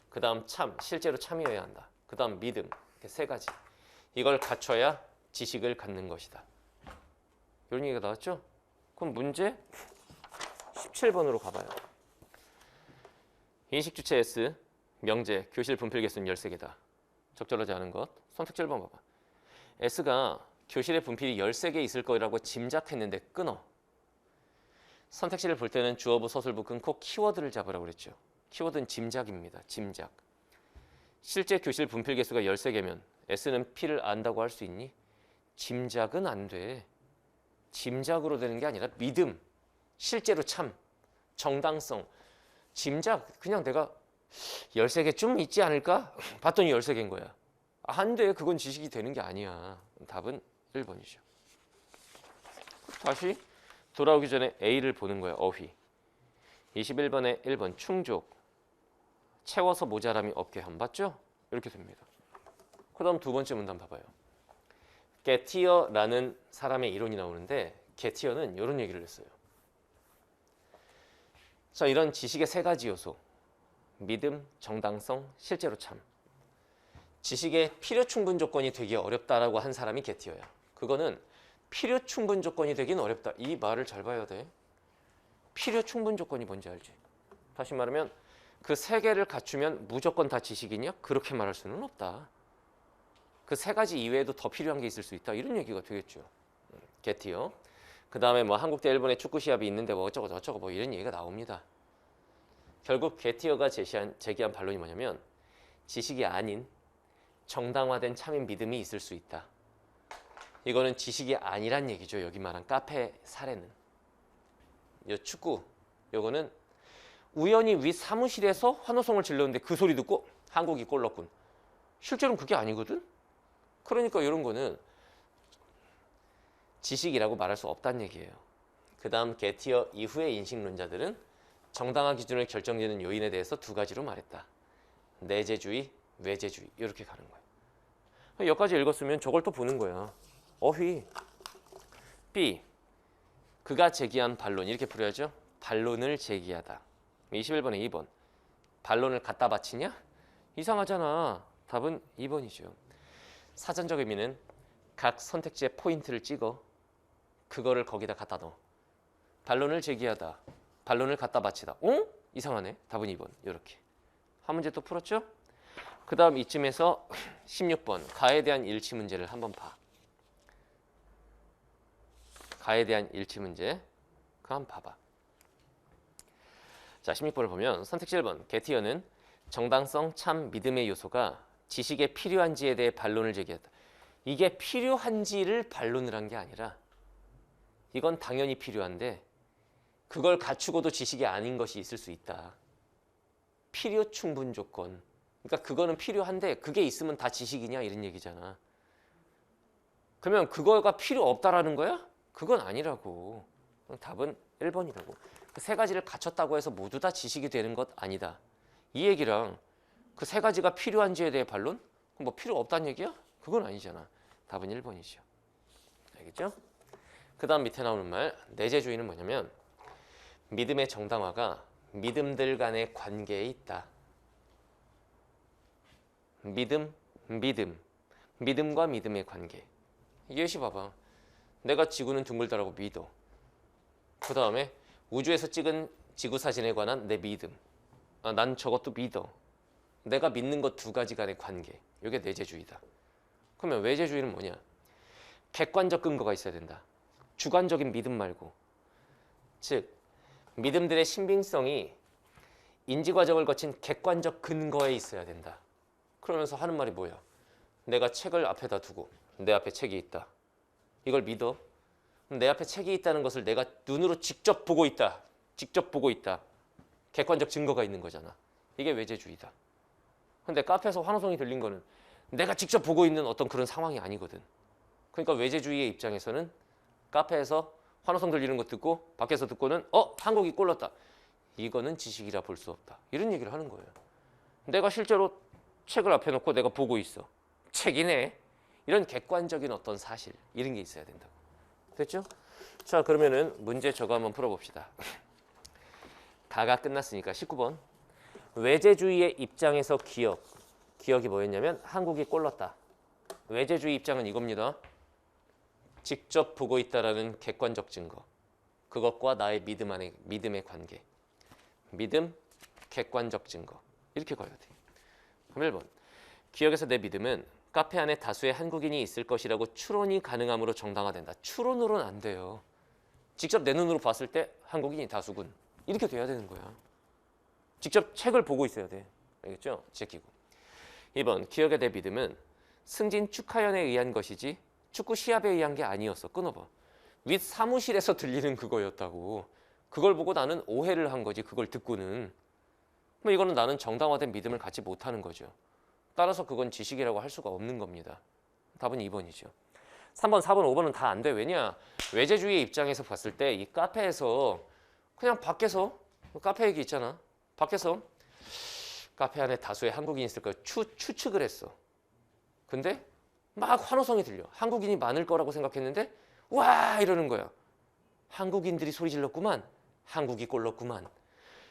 그 다음 참, 실제로 참이어야 한다. 그 다음 믿음, 이렇게 세 가지. 이걸 갖춰야 지식을 갖는 것이다. 이런 얘기가 나왔죠? 그럼 문제 17번으로 가봐요. 인식 주체 S, 명제, 교실 분필 개수는 13개다. 적절하지 않은 것. 선택 7번 봐봐. S가 교실에 분필이 13개 있을 거라고 짐작했는데 끊어. 선택지를 볼 때는 주어부, 서술부 끊고 키워드를 잡으라고 그랬죠. 키워드는 짐작입니다. 짐작. 실제 교실 분필 개수가 13개면 S는 P를 안다고 할 수 있니? 짐작은 안 돼. 짐작으로 되는 게 아니라 믿음, 실제로 참, 정당성, 짐작. 그냥 내가 13개쯤 있지 않을까? 봤더니 13개인 거야. 안 돼. 그건 지식이 되는 게 아니야. 답은 1번이죠. 다시 돌아오기 전에 A를 보는 거야. 어휘. 21번에 1번 충족. 채워서 모자람이 없게 함. 맞죠? 이렇게 됩니다. 그 다음 두 번째 문단 봐봐요. 게티어라는 사람의 이론이 나오는데 게티어는 이런 얘기를 했어요. 자, 이런 지식의 세 가지 요소. 믿음, 정당성, 실제로 참. 지식의 필요 충분 조건이 되기 어렵다라고 한 사람이 게티어야. 그거는 필요 충분 조건이 되긴 어렵다. 이 말을 잘 봐야 돼. 필요 충분 조건이 뭔지 알지? 다시 말하면 그 세 개를 갖추면 무조건 다 지식이냐? 그렇게 말할 수는 없다. 그 세 가지 이외에도 더 필요한 게 있을 수 있다. 이런 얘기가 되겠죠. 게티어. 그 다음에 뭐 한국 대 일본의 축구 시합이 있는데 뭐 어쩌고 저쩌고 뭐 이런 얘기가 나옵니다. 결국 게티어가 제기한 반론이 뭐냐면 지식이 아닌 정당화된 참인 믿음이 있을 수 있다. 이거는 지식이 아니란 얘기죠. 여기 말한 카페 사례는. 이 축구, 요거는 우연히 위 사무실에서 환호성을 질렀는데 그 소리 듣고 한국이 골 넣었군. 실제로는 그게 아니거든. 그러니까 이런 거는 지식이라고 말할 수 없다는 얘기예요. 그 다음 게티어 이후의 인식론자들은 정당화 기준을 결정짓는 요인에 대해서 두 가지로 말했다. 내재주의, 외재주의. 이렇게 가는 거예요. 여기까지 읽었으면 저걸 또 보는 거야. 어휘. B. 그가 제기한 반론. 이렇게 풀어야죠. 반론을 제기하다. 21번에 2번. 반론을 갖다 바치냐? 이상하잖아. 답은 2번이죠. 사전적 의미는 각 선택지에 포인트를 찍어 그거를 거기다 갖다 넣어. 반론을 제기하다. 반론을 갖다 바치다. 어? 이상하네. 답은 2번. 이렇게. 한 문제 또 풀었죠? 그 다음 이쯤에서 16번. 가에 대한 일치 문제를 한번 봐. 가에 대한 일치 문제. 그거 한번 봐봐. 자, 16번을 보면 선택지 1번. 게티어는 정당성, 참, 믿음의 요소가 지식에 필요한지에 대해 반론을 제기했다. 이게 필요한지를 반론을 한 게 아니라 이건 당연히 필요한데 그걸 갖추고도 지식이 아닌 것이 있을 수 있다. 필요 충분 조건. 그러니까 그거는 필요한데 그게 있으면 다 지식이냐 이런 얘기잖아. 그러면 그거가 필요 없다라는 거야? 그건 아니라고. 답은 1번이라고. 그 세 가지를 갖췄다고 해서 모두 다 지식이 되는 것 아니다. 이 얘기랑 그 세 가지가 필요한지에 대해 반론? 그럼 뭐 필요 없다는 얘기야? 그건 아니잖아. 답은 1번이죠. 알겠죠? 그 다음 밑에 나오는 말, 내재주의는 뭐냐면 믿음의 정당화가 믿음들 간의 관계에 있다. 믿음과 믿음의 관계. 예시 봐봐. 내가 지구는 둥글다라고 믿어. 그 다음에 우주에서 찍은 지구 사진에 관한 내 믿음. 난 저것도 믿어. 내가 믿는 것 두 가지 간의 관계. 이게 내재주의다. 그러면 외재주의는 뭐냐? 객관적 근거가 있어야 된다. 주관적인 믿음 말고. 즉 믿음들의 신빙성이 인지 과정을 거친 객관적 근거에 있어야 된다. 그러면서 하는 말이 뭐야? 내가 책을 앞에다 두고 내 앞에 책이 있다. 이걸 믿어? 내 앞에 책이 있다는 것을 내가 눈으로 직접 보고 있다. 직접 보고 있다. 객관적 증거가 있는 거잖아. 이게 외재주의다. 근데 카페에서 환호성이 들린 거는 내가 직접 보고 있는 어떤 그런 상황이 아니거든. 그러니까 외재주의의 입장에서는 카페에서 환호성 들리는 거 듣고 밖에서 듣고는 한국이 골 넣었다. 이거는 지식이라 볼 수 없다. 이런 얘기를 하는 거예요. 내가 실제로 책을 앞에 놓고 내가 보고 있어. 책이네. 이런 객관적인 어떤 사실 이런 게 있어야 된다고. 됐죠? 자, 그러면은 문제 저거 한번 풀어봅시다. 다가 끝났으니까 19번. 외재주의의 입장에서 기억이 뭐였냐면 한국이 골 넣었다. 외재주의 입장은 이겁니다. 직접 보고 있다라는 객관적 증거. 그것과 나의 믿음의 관계. 믿음, 객관적 증거. 이렇게 가야 돼. 그럼 1번. 기억에서 내 믿음은 카페 안에 다수의 한국인이 있을 것이라고 추론이 가능함으로 정당화된다. 추론으로는 안 돼요. 직접 내 눈으로 봤을 때 한국인이 다수군. 이렇게 돼야 되는 거야. 직접 책을 보고 있어야 돼. 알겠죠? 제끼고. 2번. 기억에 내 믿음은 승진 축하연에 의한 것이지 축구 시합에 의한 게 아니었어. 끊어봐. 윗 사무실에서 들리는 그거였다고. 그걸 보고 나는 오해를 한 거지. 그걸 듣고는. 뭐 이거는 나는 정당화된 믿음을 갖지 못하는 거죠. 따라서 그건 지식이라고 할 수가 없는 겁니다. 답은 2번이죠. 3번, 4번, 5번은 다 안 돼. 왜냐? 외재주의의 입장에서 봤을 때 이 카페에서 그냥 밖에서 카페 얘기 있잖아. 밖에서 카페 안에 다수의 한국인이 있을 거야. 추측을 했어. 근데 막 환호성이 들려. 한국인이 많을 거라고 생각했는데 와 이러는 거야. 한국인들이 소리 질렀구만. 한국이 골 넣었구만.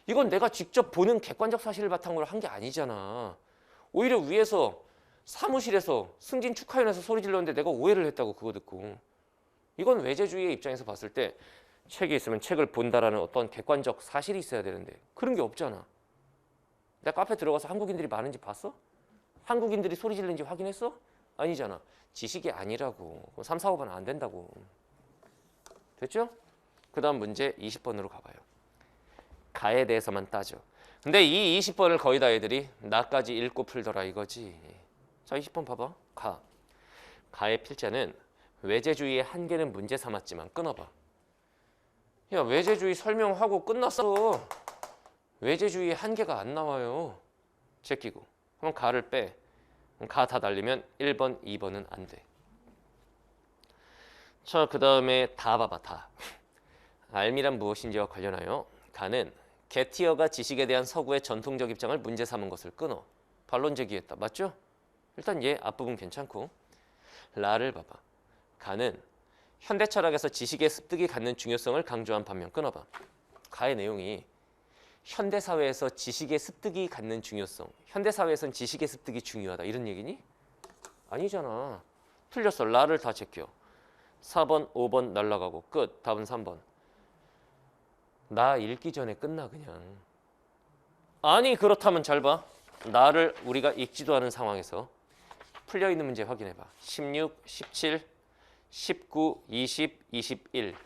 이건 내가 직접 보는 객관적 사실을 바탕으로 한 게 아니잖아. 오히려 위에서 사무실에서 승진 축하연에서 소리 질렀는데 내가 오해를 했다고 그거 듣고. 이건 외재주의의 입장에서 봤을 때 책이 있으면 책을 본다라는 어떤 객관적 사실이 있어야 되는데 그런 게 없잖아. 내가 카페 들어가서 한국인들이 많은지 봤어? 한국인들이 소리 지르는지 확인했어? 아니잖아. 지식이 아니라고. 3, 4, 5번 안 된다고. 됐죠? 그 다음 문제 20번으로 가봐요. 가에 대해서만 따져. 근데 이 20번을 거의 다 애들이 나까지 읽고 풀더라 이거지. 자, 20번 봐봐. 가의 필자는 외재주의의 한계는 문제 삼았지만 끊어봐. 야, 외재주의 설명하고 끝났어. 외재주의의 한계가 안 나와요. 제끼고. 그럼 가를 빼. 가 다 날리면 1번, 2번은 안 돼. 자, 그 다음에 다 봐봐. 다. 알미란 무엇인지와 관련하여 가는 게티어가 지식에 대한 서구의 전통적 입장을 문제 삼은 것을 끊어. 반론 제기했다. 맞죠? 일단 얘 앞부분 괜찮고. 라를 봐봐. 가는 현대 철학에서 지식의 습득이 갖는 중요성을 강조한 반면 끊어봐. 가의 내용이 현대 사회에서 지식의 습득이 갖는 중요성. 현대 사회에선 지식의 습득이 중요하다. 이런 얘기니? 아니잖아. 틀렸어. 라를 다 제껴. 4번, 5번 날라가고 끝. 답은 3번. 나 읽기 전에 끝나 그냥. 아니 그렇다면 잘 봐. 나를 우리가 읽지도 않은 상황에서 풀려있는 문제 확인해봐. 16, 17, 19, 20, 21.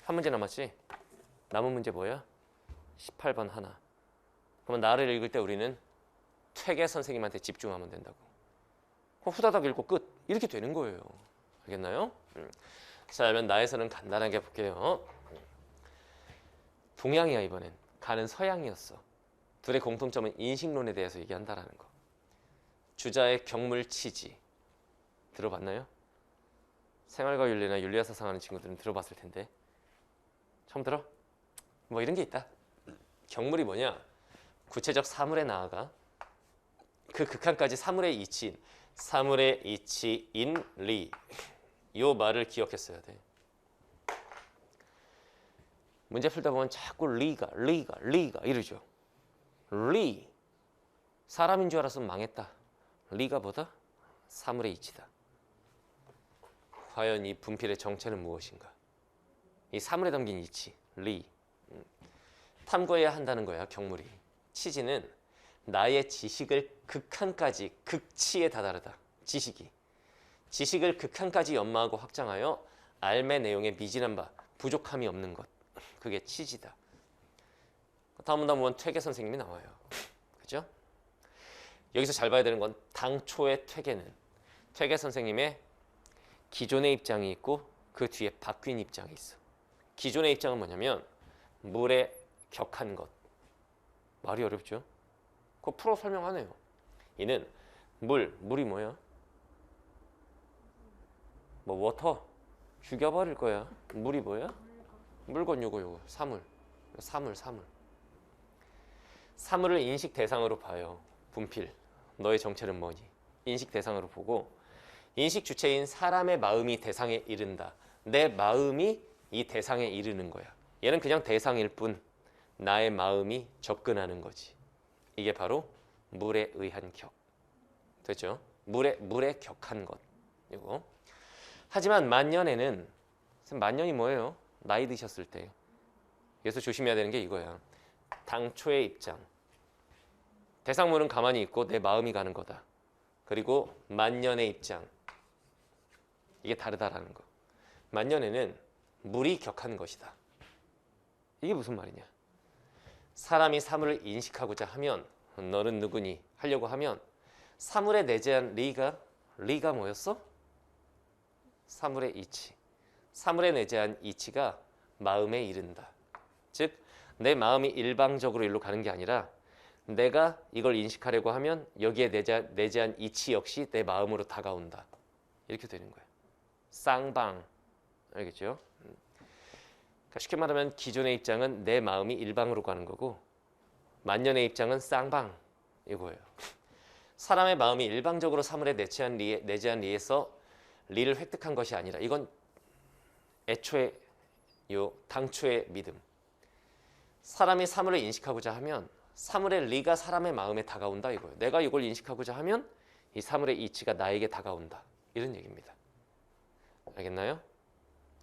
한 문제 남았지? 남은 문제 뭐야? 18번 하나. 그러면 나를 읽을 때 우리는 퇴계 선생님한테 집중하면 된다고. 그럼 후다닥 읽고 끝. 이렇게 되는 거예요. 알겠나요? 자, 그러면 나에서는 간단하게 볼게요. 동양이야 이번엔. 가는 서양이었어. 둘의 공통점은 인식론에 대해서 얘기한다라는 거. 주자의 경물치지. 들어봤나요? 생활과 윤리나 윤리와 사상하는 친구들은 들어봤을 텐데. 처음 들어? 뭐 이런 게 있다. 경물이 뭐냐? 구체적 사물에 나아가 그 극한까지 사물의 이치인 리. 요 말을 기억했어야 돼. 문제 풀다 보면 자꾸 리가 이러죠. 리. 사람인 줄 알았으면 망했다. 리가 뭐다? 사물의 이치다. 과연 이 분필의 정체는 무엇인가? 이 사물에 담긴 이치, 리. 탐구해야 한다는 거야, 경물이. 치지는 나의 지식을 극한까지, 극치에 다다르다. 지식을 극한까지 연마하고 확장하여 알매 내용에 미진한 바, 부족함이 없는 것. 그게 치지다. 다음은 보면 퇴계 선생님이 나와요. 그죠? 여기서 잘 봐야 되는 건 당초의 퇴계 선생님의 기존의 입장이 있고 그 뒤에 바뀐 입장이 있어. 기존의 입장은 뭐냐면 물에 격한 것. 말이 어렵죠? 그거 풀어 설명하네요. 이는 물이 뭐야? 뭐 워터 죽여버릴 거야. 물이 뭐야? 물건 요거 사물. 사물을 인식 대상으로 봐요. 분필. 너의 정체는 뭐니? 인식 대상으로 보고 인식 주체인 사람의 마음이 대상에 이른다. 내 마음이 이 대상에 이르는 거야. 얘는 그냥 대상일 뿐 나의 마음이 접근하는 거지. 이게 바로 물에 의한 격. 됐죠? 물에 격한 것. 이거. 하지만 만년에는 만년이 뭐예요? 나이 드셨을 때. 그래서 조심해야 되는 게 이거야. 당초의 입장. 대상물은 가만히 있고 내 마음이 가는 거다. 그리고 만년의 입장. 이게 다르다라는 거. 만년에는 물이 격한 것이다. 이게 무슨 말이냐? 사람이 사물을 인식하고자 하면 너는 누구니? 하려고 하면 사물에 내재한 리가 뭐였어? 사물의 이치. 사물에 내재한 이치가 마음에 이른다. 즉 내 마음이 일방적으로 일로 가는 게 아니라 내가 이걸 인식하려고 하면 여기에 내재한 이치 역시 내 마음으로 다가온다. 이렇게 되는 거예요. 쌍방. 알겠죠? 그러니까 쉽게 말하면 기존의 입장은 내 마음이 일방으로 가는 거고 만년의 입장은 쌍방 이거예요. 사람의 마음이 일방적으로 사물에 내재한 리에서 리를 획득한 것이 아니라 이건 애초에 당초의 믿음. 사람이 사물을 인식하고자 하면 사물의 리가 사람의 마음에 다가온다 이거예요. 내가 이걸 인식하고자 하면 이 사물의 이치가 나에게 다가온다. 이런 얘기입니다. 알겠나요?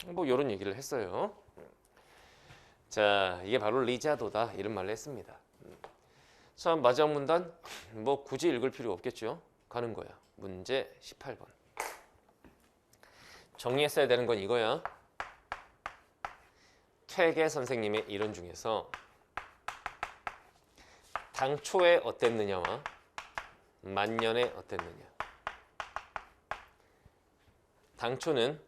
뭐 이런 얘기를 했어요. 자, 이게 바로 리자도다 이런 말을 했습니다. 자, 마지막 문단 뭐 굳이 읽을 필요 없겠죠. 가는 거야. 문제 18번. 정리했어야 되는 건 이거야. 퇴계 선생님의 이론 중에서 당초에 어땠느냐와 만년에 어땠느냐. 당초는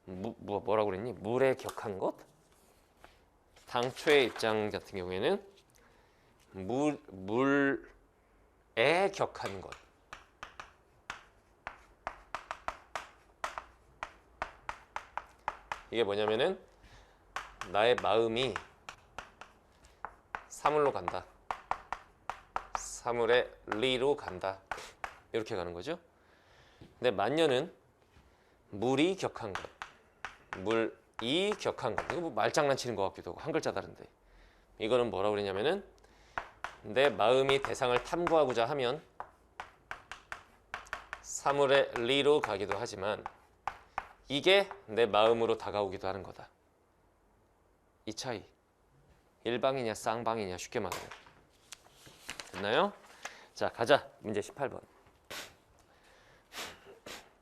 뭐라고 그랬니? 물에 격한 것? 당초의 입장 같은 경우에는 물에 격한 것. 이게 뭐냐면은 나의 마음이 사물로 간다. 사물의 리로 간다. 이렇게 가는 거죠. 근데 만년은 물이 격한 것. 물이 격한 것. 이거 뭐 말장난치는 것 같기도 하고 한 글자 다른데. 이거는 뭐라고 그러냐면은 내 마음이 대상을 탐구하고자 하면 사물의 리로 가기도 하지만 이게 내 마음으로 다가오기도 하는 거다. 이 차이. 일방이냐 쌍방이냐 쉽게 말하면. 됐나요? 자, 가자. 문제 18번.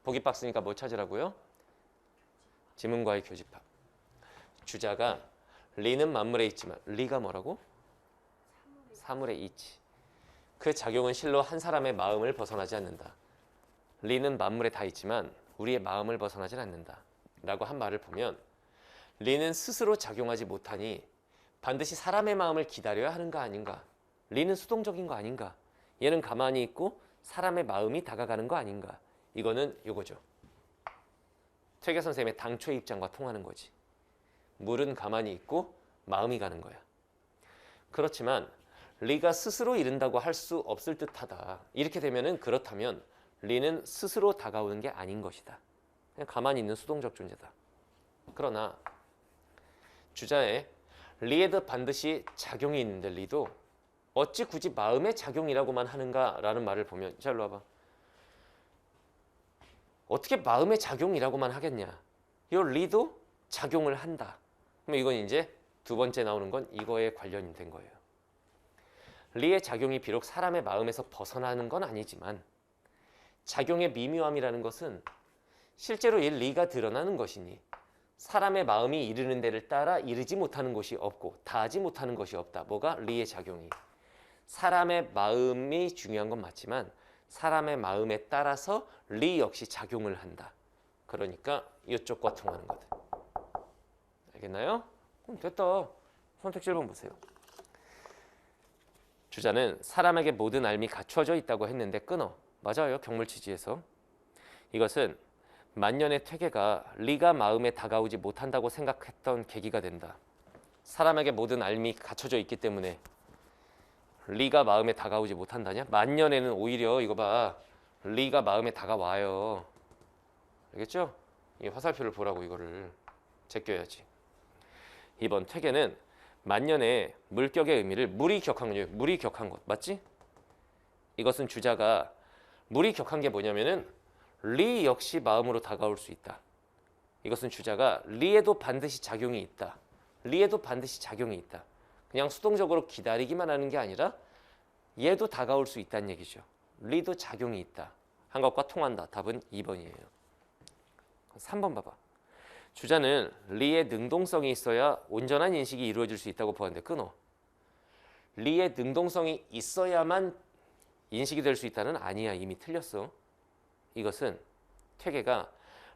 보기 박스니까 뭐 찾으라고요? 지문과의 교집합. 주자가 리는 만물에 있지만 리가 뭐라고? 사물에 있지. 그 작용은 실로 한 사람의 마음을 벗어나지 않는다. 리는 만물에 다 있지만 우리의 마음을 벗어나지 않는다. 라고 한 말을 보면 리는 스스로 작용하지 못하니 반드시 사람의 마음을 기다려야 하는 거 아닌가? 리는 수동적인 거 아닌가? 얘는 가만히 있고 사람의 마음이 다가가는 거 아닌가? 이거는 요거죠. 퇴계 선생님의 당초의 입장과 통하는 거지. 물은 가만히 있고 마음이 가는 거야. 그렇지만 리가 스스로 이른다고 할 수 없을 듯하다. 이렇게 되면은 그렇다면 리는 스스로 다가오는 게 아닌 것이다. 그냥 가만히 있는 수동적 존재다. 그러나 주자에 리에도 반드시 작용이 있는데 리도 어찌 굳이 마음의 작용이라고만 하는가라는 말을 보면 자, 일로 와봐. 어떻게 마음의 작용이라고만 하겠냐. 이 리도 작용을 한다. 그럼 이건 이제 두 번째 나오는 건 이거에 관련이 된 거예요. 리의 작용이 비록 사람의 마음에서 벗어나는 건 아니지만 작용의 미묘함이라는 것은 실제로 이 리가 드러나는 것이니 사람의 마음이 이르는 데를 따라 이르지 못하는 것이 없고 닿지 못하는 것이 없다. 뭐가? 리의 작용이. 사람의 마음이 중요한 건 맞지만 사람의 마음에 따라서 리 역시 작용을 한다. 그러니까 이쪽과 통하는 거다. 알겠나요? 됐다. 선택지 1번 보세요. 주자는 사람에게 모든 알미 갖추어져 있다고 했는데 끊어. 맞아요. 경물치지에서. 이것은 만년의 퇴계가 리가 마음에 다가오지 못한다고 생각했던 계기가 된다. 사람에게 모든 알미 갖춰져 있기 때문에 리가 마음에 다가오지 못한다냐? 만년에는 오히려 이거 봐. 리가 마음에 다가와요. 알겠죠? 이 화살표를 보라고 이거를 제껴야지. 2번 퇴계는 만년의 물격의 의미를 물이 격한 것 맞지? 이것은 주자가 물이 격한 게 뭐냐면은 리 역시 마음으로 다가올 수 있다. 이것은 주자가 리에도 반드시 작용이 있다. 리에도 반드시 작용이 있다. 그냥 수동적으로 기다리기만 하는 게 아니라 얘도 다가올 수 있다는 얘기죠. 리도 작용이 있다. 한 것과 통한다. 답은 2번이에요. 3번 봐봐. 주자는 리의 능동성이 있어야 온전한 인식이 이루어질 수 있다고 보았는데 끊어. 리의 능동성이 있어야만 인식이 될 수 있다는 아니야. 이미 틀렸어. 이것은 퇴계가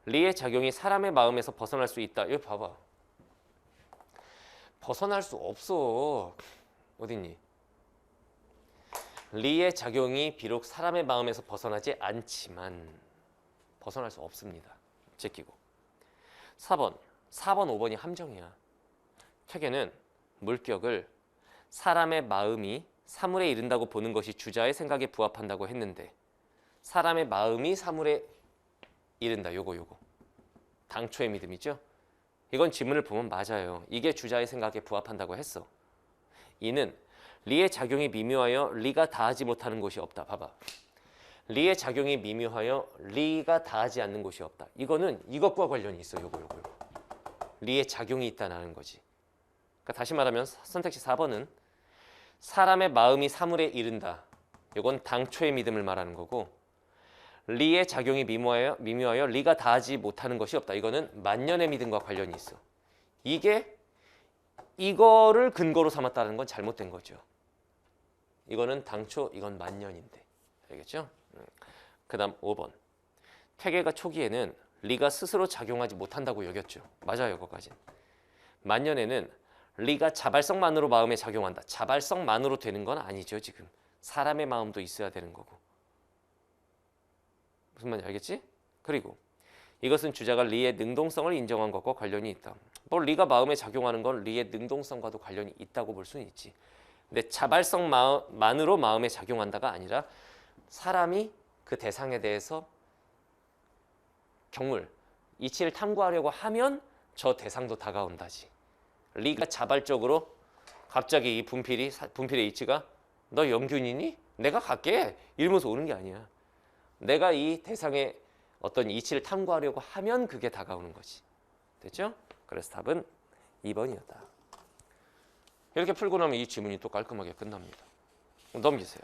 리의 작용이 사람의 마음에서 벗어날 수 있다. 이거 봐봐. 벗어날 수 없어. 어딨니? 리의 작용이 비록 사람의 마음에서 벗어나지 않지만 벗어날 수 없습니다. 제끼고. 4번, 5번이 함정이야. 퇴계는 물격을 사람의 마음이 사물에 이른다고 보는 것이 주자의 생각에 부합한다고 했는데 사람의 마음이 사물에 이른다. 요거. 당초의 믿음이죠. 이건 지문을 보면 맞아요. 이게 주자의 생각에 부합한다고 했어. 이는 리의 작용이 미묘하여 리가 다하지 못하는 곳이 없다. 봐봐. 리의 작용이 미묘하여 리가 다하지 않는 곳이 없다. 이거는 이것과 관련이 있어. 요거. 리의 작용이 있다는 거지. 그러니까 다시 말하면 선택지 4번은 사람의 마음이 사물에 이른다. 이건 당초의 믿음을 말하는 거고 리의 작용이 미묘하여 리가 다하지 못하는 것이 없다. 이거는 만년의 믿음과 관련이 있어. 이거를 근거로 삼았다는 건 잘못된 거죠. 이거는 당초, 이건 만년인데. 알겠죠? 그 다음 5번. 퇴계가 초기에는 리가 스스로 작용하지 못한다고 여겼죠. 맞아요. 거기까지. 만년에는 리가 자발성만으로 마음에 작용한다. 자발성만으로 되는 건 아니죠. 지금. 사람의 마음도 있어야 되는 거고. 무슨 말인지 알겠지? 그리고 이것은 주자가 리의 능동성을 인정한 것과 관련이 있다. 뭐 리가 마음에 작용하는 건 리의 능동성과도 관련이 있다고 볼 수는 있지. 근데 자발성만으로 마음에 작용한다가 아니라 사람이 그 대상에 대해서 경물, 이치를 탐구하려고 하면 저 대상도 다가온다지. 리가 자발적으로 갑자기 이 분필의 이치가 너 영균이니? 내가 갈게. 이러면서 오는 게 아니야. 내가 이 대상의 어떤 이치를 탐구하려고 하면 그게 다가오는 거지. 됐죠? 그래서 답은 2번이었다. 이렇게 풀고 나면 이 지문이 또 깔끔하게 끝납니다. 넘기세요.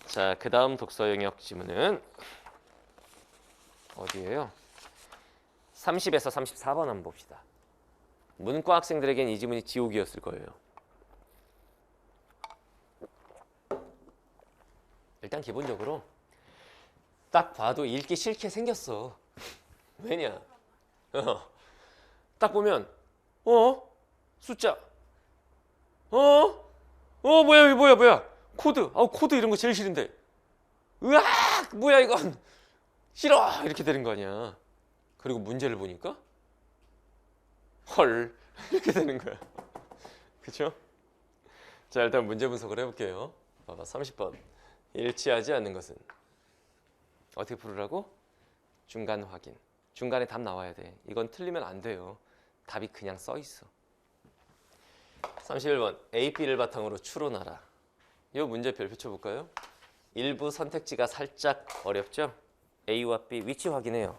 자, 그 다음 독서 영역 지문은 어디예요? 30에서 34번 한번 봅시다. 문과 학생들에겐 이 지문이 지옥이었을 거예요. 일단 기본적으로 딱 봐도 읽기 싫게 생겼어. 왜냐? 딱 보면 숫자 뭐야 코드 코드 이런 거 제일 싫은데 으악 뭐야 이건 싫어 이렇게 되는 거 아니야. 그리고 문제를 보니까 헐 이렇게 되는 거야. 그쵸? 자, 일단 문제 분석을 해볼게요. 봐봐. 30번 일치하지 않는 것은 어떻게 풀으라고? 중간 확인. 중간에 답 나와야 돼. 이건 틀리면 안 돼요. 답이 그냥 써 있어. 31번 A, B를 바탕으로 추론하라. 이 문제 별표 쳐볼까요? 일부 선택지가 살짝 어렵죠? A와 B 위치 확인해요.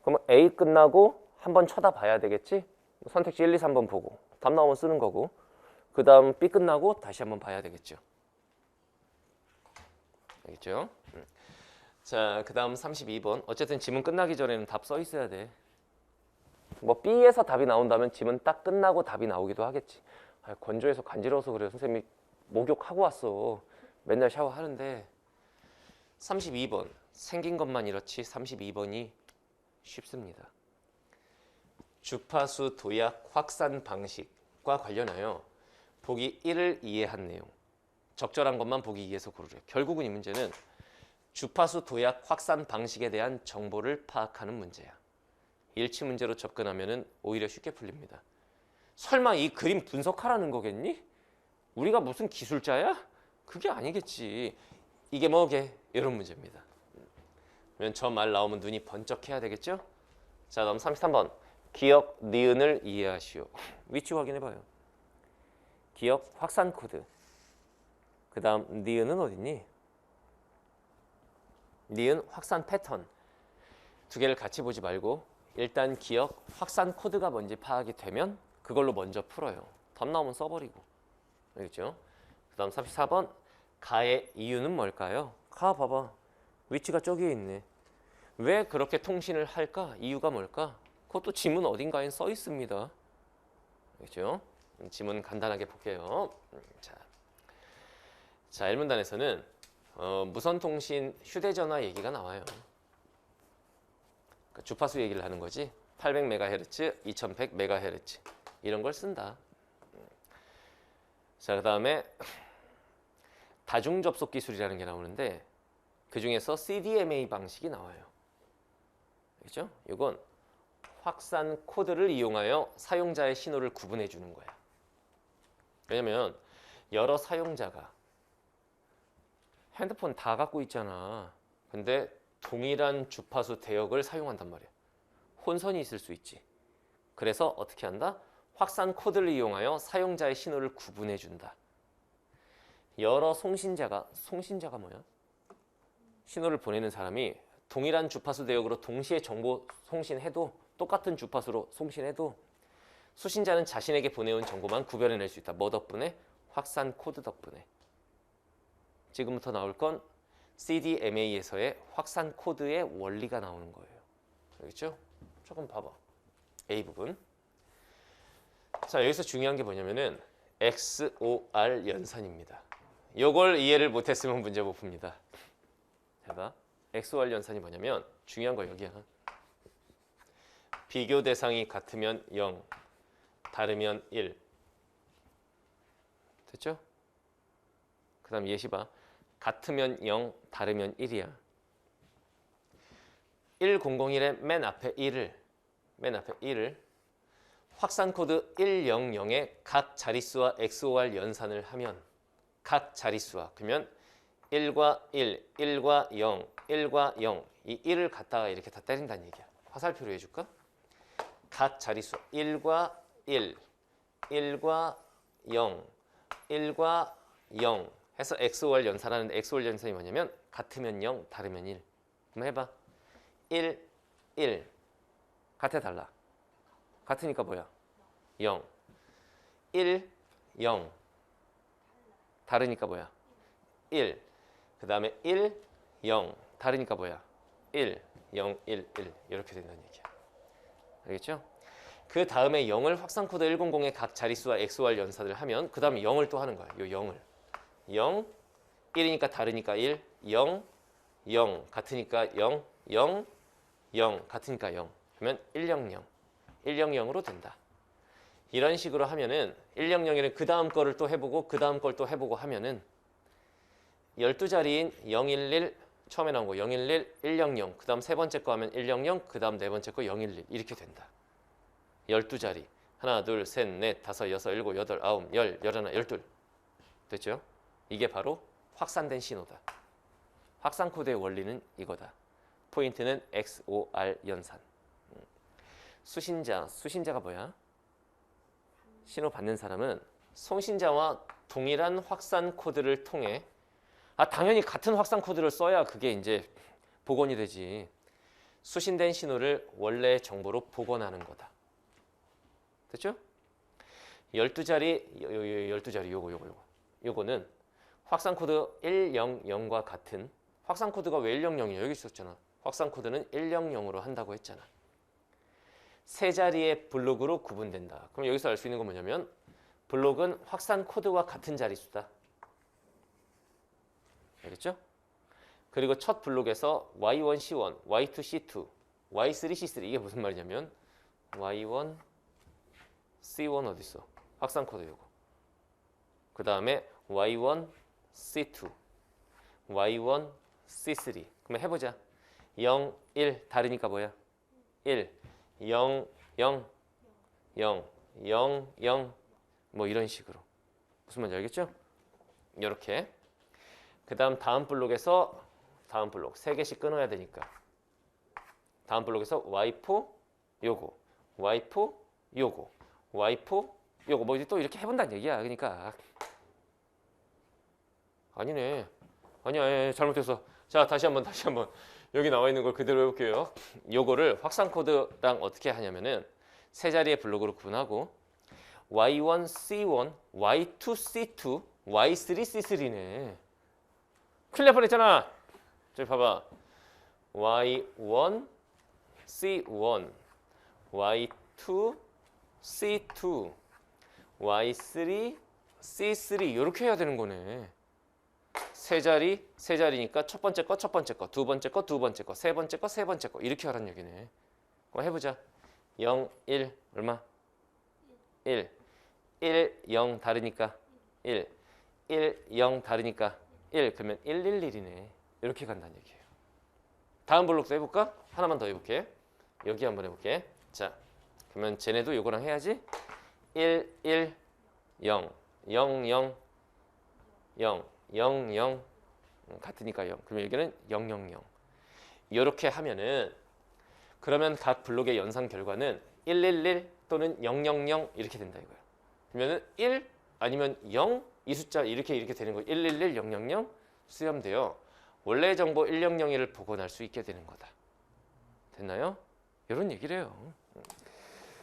그럼 A 끝나고 한번 쳐다봐야 되겠지? 선택지 1, 2, 3번 보고 답 나오면 쓰는 거고 그 다음 B 끝나고 다시 한번 봐야 되겠죠. 알겠죠? 자, 그 다음 32번. 어쨌든 지문 끝나기 전에는 답 써 있어야 돼. 뭐 B에서 답이 나온다면 지문 딱 끝나고 답이 나오기도 하겠지. 건조해서 간지러워서 그래요. 선생님이 목욕하고 왔어. 맨날 샤워하는데. 32번. 생긴 것만 이렇지 32번이 쉽습니다. 주파수 도약 확산 방식과 관련하여 보기 1을 이해한 내용. 적절한 것만 보기 2에서 고르래. 결국은 이 문제는 주파수 도약 확산 방식에 대한 정보를 파악하는 문제야. 일치 문제로 접근하면 오히려 쉽게 풀립니다. 설마 이 그림 분석하라는 거겠니? 우리가 무슨 기술자야? 그게 아니겠지. 이게 뭐게? 이런 문제입니다. 그러면 저 말 나오면 눈이 번쩍해야 되겠죠? 자, 다음 33번. 기억 니은을 이해하시오. 위치 확인해봐요. 기억 확산 코드. 그 다음 니은은 어딨니? 니은 확산 패턴. 두 개를 같이 보지 말고 일단 기억 확산 코드가 뭔지 파악이 되면 그걸로 먼저 풀어요. 답 나오면 써버리고. 알겠죠? 그 다음 34번. 가의 이유는 뭘까요? 가 봐봐. 위치가 저기에 있네. 왜 그렇게 통신을 할까? 이유가 뭘까? 그것도 지문 어딘가에 써 있습니다. 알겠죠? 지문 간단하게 볼게요. 자, 1문단에서는 무선통신 휴대전화 얘기가 나와요. 그러니까 주파수 얘기를 하는 거지. 800MHz, 2100MHz 이런 걸 쓴다. 자, 그 다음에 다중접속 기술이라는 게 나오는데 그 중에서 CDMA 방식이 나와요. 그렇죠? 이건 확산 코드를 이용하여 사용자의 신호를 구분해 주는 거야. 왜냐면 여러 사용자가 핸드폰 다 갖고 있잖아. 근데 동일한 주파수 대역을 사용한단 말이야. 혼선이 있을 수 있지. 그래서 어떻게 한다? 확산 코드를 이용하여 사용자의 신호를 구분해 준다. 여러 송신자가 뭐야? 신호를 보내는 사람이 동일한 주파수 대역으로 동시에 정보 송신해도 똑같은 주파수로 송신해도 수신자는 자신에게 보내온 정보만 구별해낼 수 있다. 뭐 덕분에? 확산 코드 덕분에. 지금부터 나올 건 CDMA에서의 확산 코드의 원리가 나오는 거예요. 알겠죠? 조금 봐봐. A 부분. 자, 여기서 중요한 게 뭐냐면은 XOR 연산입니다. 요걸 이해를 못했으면 문제 못 풉니다. 해봐. XOR 연산이 뭐냐면 중요한 거 여기야. 비교 대상이 같으면 0, 다르면 1. 됐죠? 그 다음 예시 봐. 같으면 0, 다르면 1이야. 1001의 맨 앞에 1을 확산 코드 100의 각 자릿수와 XOR 연산을 하면 각 자릿수와 그러면 1과 1, 1과 0, 1과 0 이 1을 갖다가 이렇게 다 때린다는 얘기야. 화살표로 해줄까? 각 자릿수 1과 1, 1과 0, 1과 0 해서 XOR 연산하는데 XOR 연산이 뭐냐면 같으면 0, 다르면 1. 한번 해봐. 1, 1 같아 달라. 같으니까 뭐야? 0. 1, 0 다르니까 뭐야? 1. 그 다음에 1, 0 다르니까 뭐야? 1, 0, 1, 1 이렇게 된다는 얘기야. 알겠죠? 그 다음에 0을 확산 코드 100의 각 자릿수와 XOR 연산을 하면 그 다음에 0을 또 하는 거야. 요 0을 0, 1이니까 다르니까 1, 0, 0 같으니까 0, 0, 0 같으니까 0 그러면 100, 100으로 된다. 이런 식으로 하면은 100은 그 다음 거를 또 해보고 그 다음 걸 또 해보고 하면은 12자리인 011 처음에 나온 거 011, 100 그 다음 세 번째 거 하면 100 그 다음 네 번째 거 011 이렇게 된다. 12자리 하나, 둘, 셋, 넷, 다섯, 여섯, 일곱, 여덟, 아홉, 열, 열하나, 열둘 됐죠? 이게 바로 확산된 신호다. 확산 코드의 원리는 이거다. 포인트는 XOR 연산. 수신자가 뭐야? 신호 받는 사람은 송신자와 동일한 확산 코드를 통해 당연히 같은 확산 코드를 써야 그게 이제 복원이 되지. 수신된 신호를 원래의 정보로 복원하는 거다. 됐죠? 12자리 요거는 확산 코드 100과 같은 확산 코드가 왜 100이야? 여기 있었잖아. 확산 코드는 100으로 한다고 했잖아. 세 자리의 블록으로 구분된다. 그럼 여기서 알 수 있는 건 뭐냐면 블록은 확산 코드와 같은 자릿수다. 알겠죠? 그리고 첫 블록에서 Y1, C1, Y2, C2, Y3, C3 이게 무슨 말이냐면 Y1 C1 어디 있어? 확산 코드 요거. 그 다음에 Y1 C2 Y1 C3. 그러면 해보자. 0, 1 다르니까 뭐야? 1, 0, 0, 0, 0, 0 뭐 이런 식으로. 무슨 말인지 알겠죠? 이렇게. 그 다음 블록에서 다음 블록 3개씩 끊어야 되니까 다음 블록에서 Y4 요거 Y4 요거 Y4 요거 뭐 또 이렇게 해본다는 얘기야. 그러니까 아니네. 아니야, 잘못했어. 자, 다시 한번 여기 나와 있는 걸 그대로 해볼게요. 요거를 확산 코드랑 어떻게 하냐면은 세 자리의 블록으로 구분하고 Y1 C1, Y2 C2, Y3 C3네. 큰일 날 뻔했잖아. 저기 봐봐. Y1 C1, Y2 C2, Y3 C3 이렇게 해야 되는 거네. 세 자리니까 첫 번째 거, 두 번째 거, 세 번째 거, 세 번째 거 이렇게 하라는 얘기네. 그럼 해보자. 0, 1 얼마? 1, 0 다르니까 1, 0 다르니까 1 그러면 111이네. 이렇게 간다는 얘기예요. 다음 블록도 해볼까? 하나만 더 해볼게. 여기 한번 해볼게. 자, 그러면 쟤네도 이거랑 해야지. 1, 0, 0, 0, 0, 0 같으니까 0. 그러면 여기는 0, 0, 0. 이렇게 하면은 그러면 각 블록의 연산 결과는 111 또는 0, 0, 0 이렇게 된다 이거야. 그러면은 1 아니면 0 이 숫자 이렇게 되는 거예요. 111, 0, 0, 0 수렴되어 원래 정보 1001을 복원할 수 있게 되는 거다. 됐나요? 이런 얘기래요.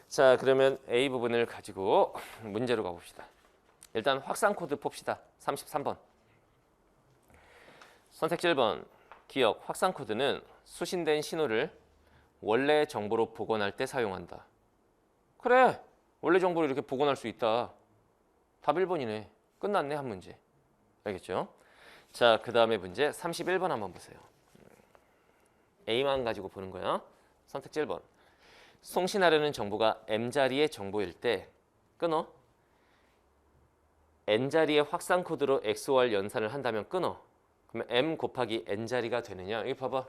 자, 그러면 A 부분을 가지고 문제로 가봅시다. 일단 확산 코드 봅시다. 33번. 선택지 1번. 기억, 확산 코드는 수신된 신호를 원래 정보로 복원할 때 사용한다. 그래, 원래 정보를 이렇게 복원할 수 있다. 답 1번이네. 끝났네, 한 문제. 알겠죠? 자, 그 다음에 문제 31번 한번 보세요. A만 가지고 보는 거야. 선택지 1번. 송신하려는 정보가 M자리의 정보일 때 끊어. N자리의 확산 코드로 XOR 연산을 한다면 끊어. 그러면 M 곱하기 N자리가 되느냐? 여기 봐봐.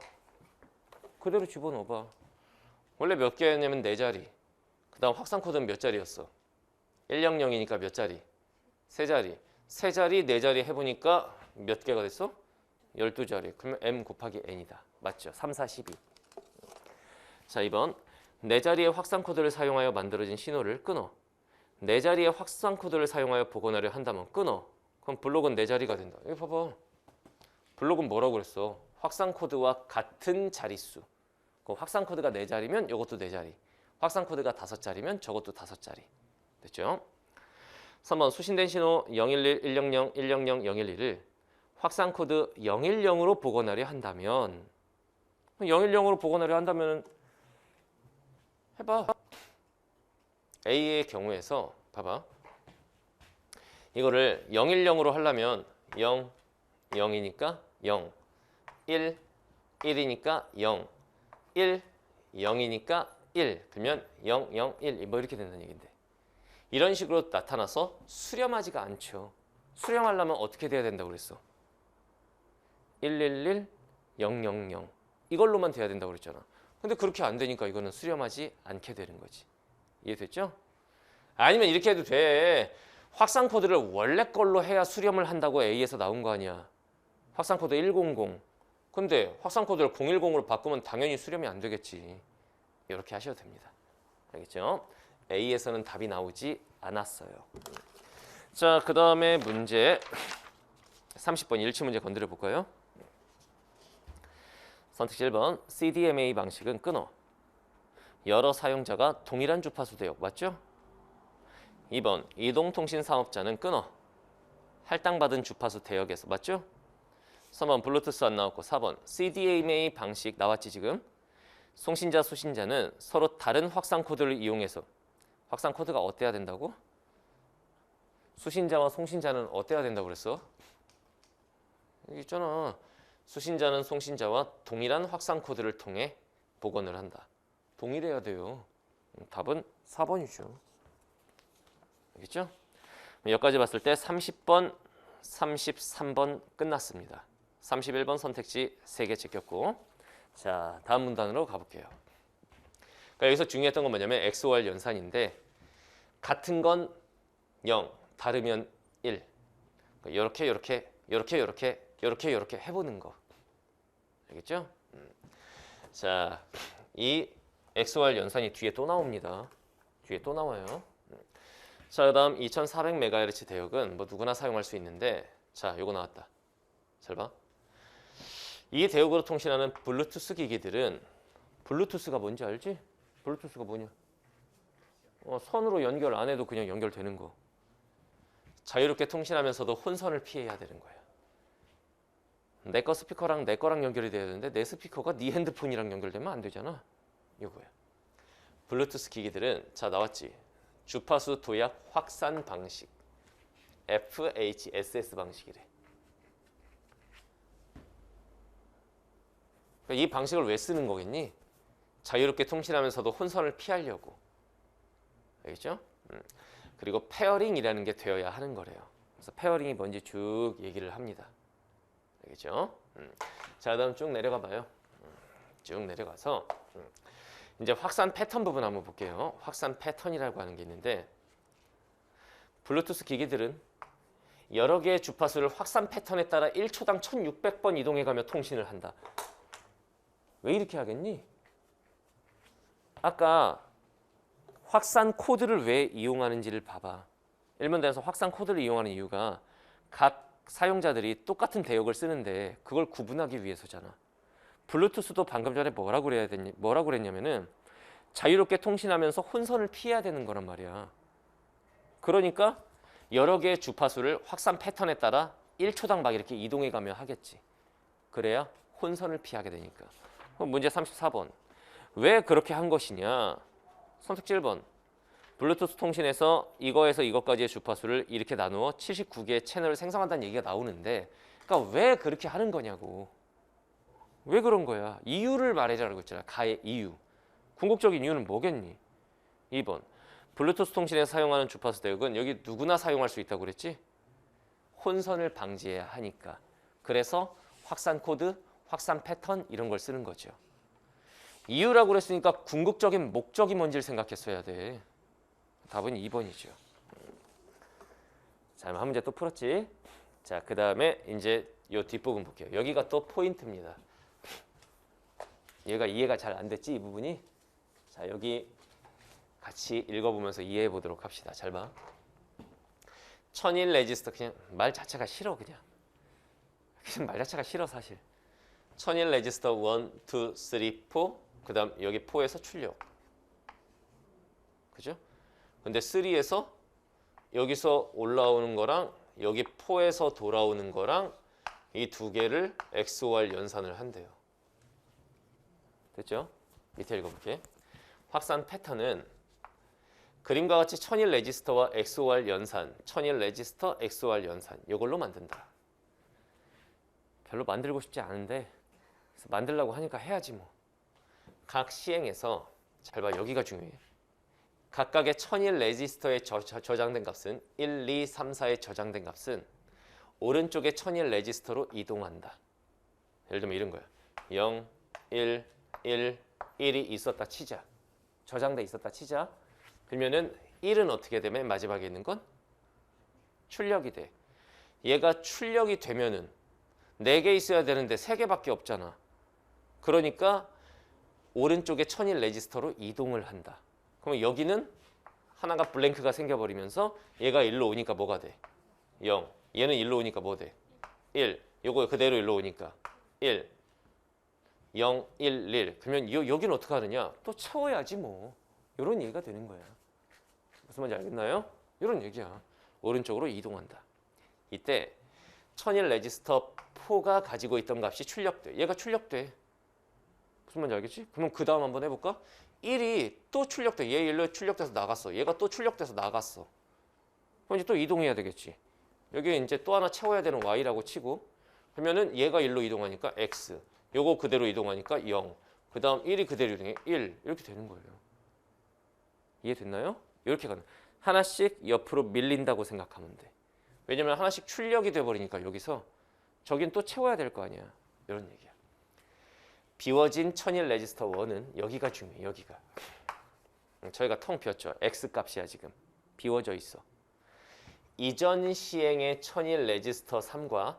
그대로 집어넣어봐. 원래 몇 개였냐면 4자리. 그 다음 확산 코드는 몇 자리였어? 100이니까 몇 자리? 3자리. 3자리, 4자리 해보니까 몇 개가 됐어? 12자리. 그러면 M 곱하기 N이다. 맞죠? 3, 4, 12. 자, 2번. 4자리의 확산 코드를 사용하여 만들어진 신호를 끊어. 4자리의 확산 코드를 사용하여 복원하려 한다면 끊어. 그럼 블록은 4자리가 된다. 여기 봐봐. 블록은 뭐라고 그랬어? 확산 코드와 같은 자릿수. 그 확산 코드가 4자리면 이것도 4자리. 확산 코드가 5자리면 저것도 5자리. 됐죠? 3번 수신된 신호 011, 100, 100, 011을 확산 코드 010으로 복원하려 한다면 010으로 복원하려 한다면 해봐. A의 경우에서 봐봐. 이거를 010으로 하려면 0, 0이니까 0, 1, 1이니까 0, 1, 0이니까 1. 그러면 0, 0, 1 뭐 이렇게 된다는 얘긴데. 이런 식으로 나타나서 수렴하지가 않죠. 수렴하려면 어떻게 돼야 된다고 그랬어? 111, 000 이걸로만 돼야 된다고 그랬잖아. 근데 그렇게 안 되니까 이거는 수렴하지 않게 되는 거지. 이해됐죠? 아니면 이렇게 해도 돼. 확산 코드를 원래 걸로 해야 수렴을 한다고 A에서 나온 거 아니야. 확산 코드 100. 근데 확산 코드를 010으로 바꾸면 당연히 수렴이 안 되겠지. 이렇게 하셔도 됩니다. 알겠죠? A에서는 답이 나오지 않았어요. 자, 그 다음에 문제 30번 일치 문제 건드려 볼까요? 선택지 1번 CDMA 방식은 끊어. 여러 사용자가 동일한 주파수 대역 맞죠? 2번 이동통신 사업자는 끊어. 할당받은 주파수 대역에서 맞죠? 3번 블루투스 안 나왔고 4번 CDMA 방식 나왔지 지금? 송신자, 수신자는 서로 다른 확산 코드를 이용해서 확산 코드가 어때야 된다고? 수신자와 송신자는 어때야 된다고 그랬어? 여기 있잖아. 수신자는 송신자와 동일한 확산 코드를 통해 복원을 한다. 동일해야 돼요. 답은 4번이죠. 알겠죠? 여기까지 봤을 때 30번, 33번 끝났습니다. 31번 선택지 3개 제꼈고, 자 다음 문단으로 가볼게요. 그러니까 여기서 중요했던 건 뭐냐면 XOR 연산인데 같은 건 0, 다르면 1. 이렇게 이렇게 해보는 거. 알겠죠? 자, 이 XOR 연산이 뒤에 또 나옵니다. 뒤에 또 나와요. 자, 그다음 2400MHz 대역은 뭐 누구나 사용할 수 있는데, 자, 요거 나왔다. 잘 봐. 이 대역으로 통신하는 블루투스 기기들은 블루투스가 뭔지 알지? 블루투스가 뭐냐? 선으로 연결 안 해도 그냥 연결되는 거. 자유롭게 통신하면서도 혼선을 피해야 되는 거야. 내 거 스피커랑 내 거랑 연결이 돼야 되는데 내 스피커가 네 핸드폰이랑 연결되면 안 되잖아. 이거야. 블루투스 기기들은 자 나왔지. 주파수 도약 확산 방식 FHSS 방식이래. 그러니까 이 방식을 왜 쓰는 거겠니? 자유롭게 통신하면서도 혼선을 피하려고. 알겠죠? 그리고 페어링이라는 게 되어야 하는 거래요. 그래서 페어링이 뭔지 쭉 얘기를 합니다. 알겠죠? 자, 다음 쭉 내려가 봐요. 쭉 내려가서 이제 확산 패턴 부분 한번 볼게요. 확산 패턴이라고 하는 게 있는데 블루투스 기기들은 여러 개의 주파수를 확산 패턴에 따라 1초당 1600번 이동해가며 통신을 한다. 왜 이렇게 하겠니? 아까 확산 코드를 왜 이용하는지를 봐봐. 일반대에서 확산 코드를 이용하는 이유가 각 사용자들이 똑같은 대역을 쓰는데 그걸 구분하기 위해서잖아. 블루투스도 방금 전에 뭐라고 그랬냐면은 자유롭게 통신하면서 혼선을 피해야 되는 거란 말이야. 그러니까 여러 개의 주파수를 확산 패턴에 따라 1초당 막 이렇게 이동해가며 하겠지. 그래야 혼선을 피하게 되니까. 그럼 문제 34번. 왜 그렇게 한 것이냐? 선택지 1번. 블루투스 통신에서 이거에서 이것까지의 주파수를 이렇게 나누어 79개의 채널을 생성한다는 얘기가 나오는데 그러니까 왜 그렇게 하는 거냐고. 왜 그런 거야? 이유를 말해자라고 했잖아. 가의 이유. 궁극적인 이유는 뭐겠니? 2번. 블루투스 통신에서 사용하는 주파수 대역은 여기 누구나 사용할 수 있다고 그랬지? 혼선을 방지해야 하니까. 그래서 확산 코드, 확산 패턴 이런 걸 쓰는 거죠. 이유라고 그랬으니까 궁극적인 목적이 뭔지를 생각했어야 돼. 답은 2번이죠. 자, 한 문제 또 풀었지? 자, 그 다음에 이제 이 뒷부분 볼게요. 여기가 또 포인트입니다. 얘가 이해가 잘 안 됐지, 이 부분이? 자, 여기 같이 읽어보면서 이해해 보도록 합시다. 잘 봐. 1001 레지스터, 그냥 말 자체가 싫어, 그냥 말 자체가 싫어, 사실. 1001 레지스터 1, 2, 3, 4. 그 다음 여기 4에서 출력. 그죠? 근데 3에서 여기서 올라오는 거랑 여기 4에서 돌아오는 거랑 이 두 개를 XOR 연산을 한대요. 됐죠? 밑에 읽어볼게. 확산 패턴은 그림과 같이 1001 레지스터와 XOR 연산, 1001 레지스터, XOR 연산 이걸로 만든다. 별로 만들고 싶지 않은데 그래서 만들려고 하니까 해야지 뭐. 각 시행에서 잘 봐. 여기가 중요해. 각각의 1001 레지스터에 저장된 값은 1, 2, 3, 4에 저장된 값은 오른쪽의 1001 레지스터로 이동한다. 예를 들면 이런 거야. 0, 1, 1, 1이 있었다 치자. 저장돼 있었다 치자. 그러면은 1은 어떻게 되면 마지막에 있는 건 출력이 돼. 얘가 출력이 되면은 4개 있어야 되는데 3개밖에 없잖아. 그러니까 오른쪽에 1001 레지스터로 이동을 한다. 그러면 여기는 하나가 블랭크가 생겨버리면서 얘가 1로 오니까 뭐가 돼? 0. 얘는 1로 오니까 뭐 돼? 1. 요거 그대로 1로 오니까 1. 0, 1, 1. 그러면 여기는 어떻게 하느냐? 또 채워야지 뭐. 이런 얘기가 되는 거야. 무슨 말인지 알겠나요? 이런 얘기야. 오른쪽으로 이동한다. 이때 1001 레지스터 4가 가지고 있던 값이 출력돼. 얘가 출력돼. 무슨 말인지 알겠지? 그러면 그 다음 한번 해볼까? 1이 또 출력돼. 얘 1로 출력돼서 나갔어. 얘가 또 출력돼서 나갔어. 그럼 이제 또 이동해야 되겠지. 여기 이제 또 하나 채워야 되는 y라고 치고 그러면은 얘가 1로 이동하니까 x. 요거 그대로 이동하니까 0. 그 다음 1이 그대로 이동해 1. 이렇게 되는 거예요. 이해됐나요? 이렇게 가는 하나씩 옆으로 밀린다고 생각하면 돼. 왜냐면 하나씩 출력이 돼버리니까 여기서 저긴 또 채워야 될 거 아니야. 이런 얘기야. 비워진 천일 레지스터 1은 여기가 중요해. 여기가. 저희가 텅 비었죠. X 값이야 지금. 비워져 있어. 이전 시행의 천일 레지스터 3과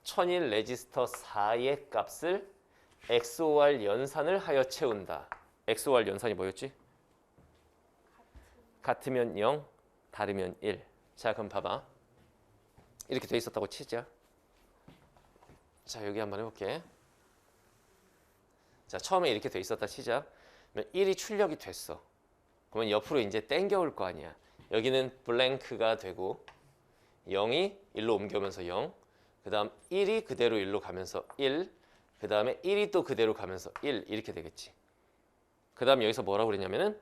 천일 레지스터 4의 값을 XOR 연산을 하여 채운다. XOR 연산이 뭐였지? 같으면 0, 다르면 1. 자, 그럼 봐봐. 이렇게 돼 있었다고 치자. 자, 여기 한번 해볼게. 자, 처음에 이렇게 돼 있었다 치자. 그러면 1이 출력이 됐어. 그러면 옆으로 이제 땡겨올 거 아니야. 여기는 블랭크가 되고 0이 1로 옮겨오면서 0, 그 다음 1이 그대로 1로 가면서 1, 그 다음에 1이 또 그대로 가면서 1 이렇게 되겠지. 그 다음 여기서 뭐라고 그랬냐면은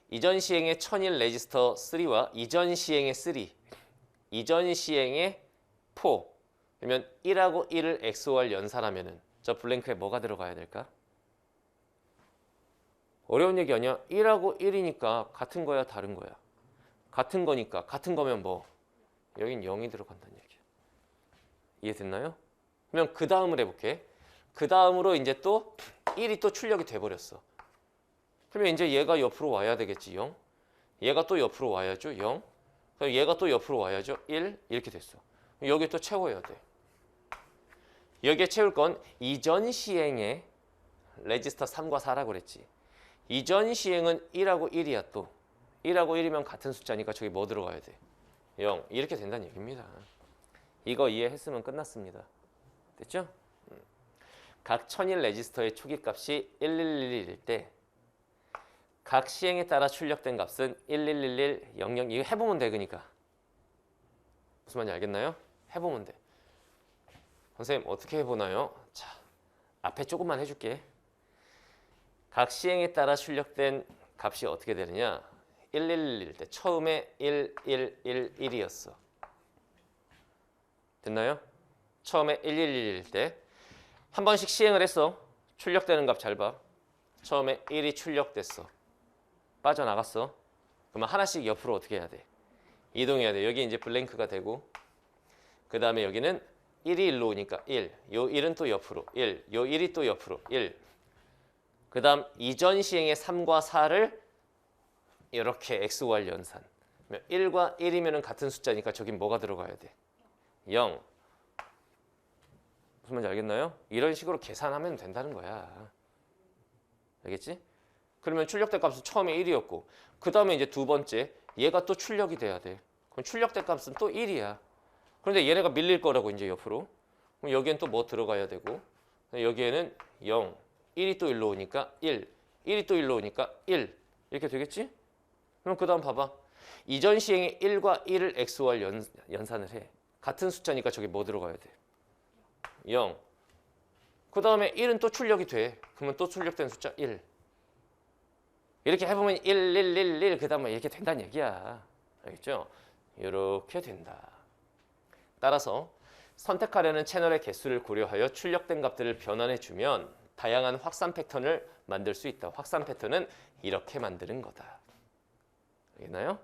이전 시행의 천일 레지스터 3와 이전 시행의 3, 이전 시행의 4 그러면 1하고 1을 XOR 연산하면은 저 블랭크에 뭐가 들어가야 될까? 어려운 얘기 아니야. 1하고 1이니까 같은 거야, 다른 거야? 같은 거니까 같은 거면 뭐? 여긴 0이 들어간다는 얘기야. 이해됐나요? 그러면 그 다음을 해볼게. 그 다음으로 이제 또 1이 또 출력이 돼버렸어. 그러면 이제 얘가 옆으로 와야 되겠지, 0. 얘가 또 옆으로 와야죠, 0. 그럼 얘가 또 옆으로 와야죠, 1. 이렇게 됐어. 여기 또 채워야 돼. 여기에 채울 건 이전 시행의 레지스터 3과 4라고 그랬지. 이전 시행은 1하고 1이야 또. 1하고 1이면 같은 숫자니까 저기 뭐 들어가야 돼? 0. 이렇게 된다는 얘기입니다. 이거 이해했으면 끝났습니다. 됐죠? 각 천일 레지스터의 초기값이 1111일 때 각 시행에 따라 출력된 값은 1111, 00 이거 해보면 돼. 그러니까 무슨 말인지 알겠나요? 해보면 돼. 선생님 어떻게 해보나요? 자, 앞에 조금만 해줄게. 각 시행에 따라 출력된 값이 어떻게 되느냐? 1111일 때 처음에 1111이었어. 됐나요? 처음에 1111일 때 한 번씩 시행을 했어. 출력되는 값 잘 봐. 처음에 1이 출력됐어. 빠져나갔어. 그러면 하나씩 옆으로 어떻게 해야 돼? 이동해야 돼. 여기 이제 블랭크가 되고 그 다음에 여기는 1이 1로 오니까 1. 요 1은 또 옆으로 1. 요 1이 또 옆으로 1. 그 다음 이전 시행의 3과 4를 이렇게 XOR 연산. 1과 1이면 같은 숫자니까 저긴 뭐가 들어가야 돼? 0. 무슨 말인지 알겠나요? 이런 식으로 계산하면 된다는 거야. 알겠지? 그러면 출력된 값은 처음에 1이었고 그 다음에 이제 두 번째 얘가 또 출력이 돼야 돼. 그럼 출력된 값은 또 1이야. 그런데 얘네가 밀릴 거라고 이제 옆으로. 그럼 여기엔 또 뭐 들어가야 되고 여기에는 0, 1이 또 1로 오니까 1, 1이 또 1로 오니까 1 이렇게 되겠지? 그럼 그 다음 봐봐. 이전 시행에 1과 1을 XOR 연산을 해. 같은 숫자니까 저기 뭐 들어가야 돼? 0. 그 다음에 1은 또 출력이 돼. 그러면 또 출력된 숫자 1. 이렇게 해보면 1, 1, 1, 1, 그 다음에 이렇게 된다는 얘기야. 알겠죠? 이렇게 된다. 따라서 선택하려는 채널의 개수를 고려하여 출력된 값들을 변환해주면 다양한 확산 패턴을 만들 수 있다. 확산 패턴은 이렇게 만드는 거다. 알겠나요?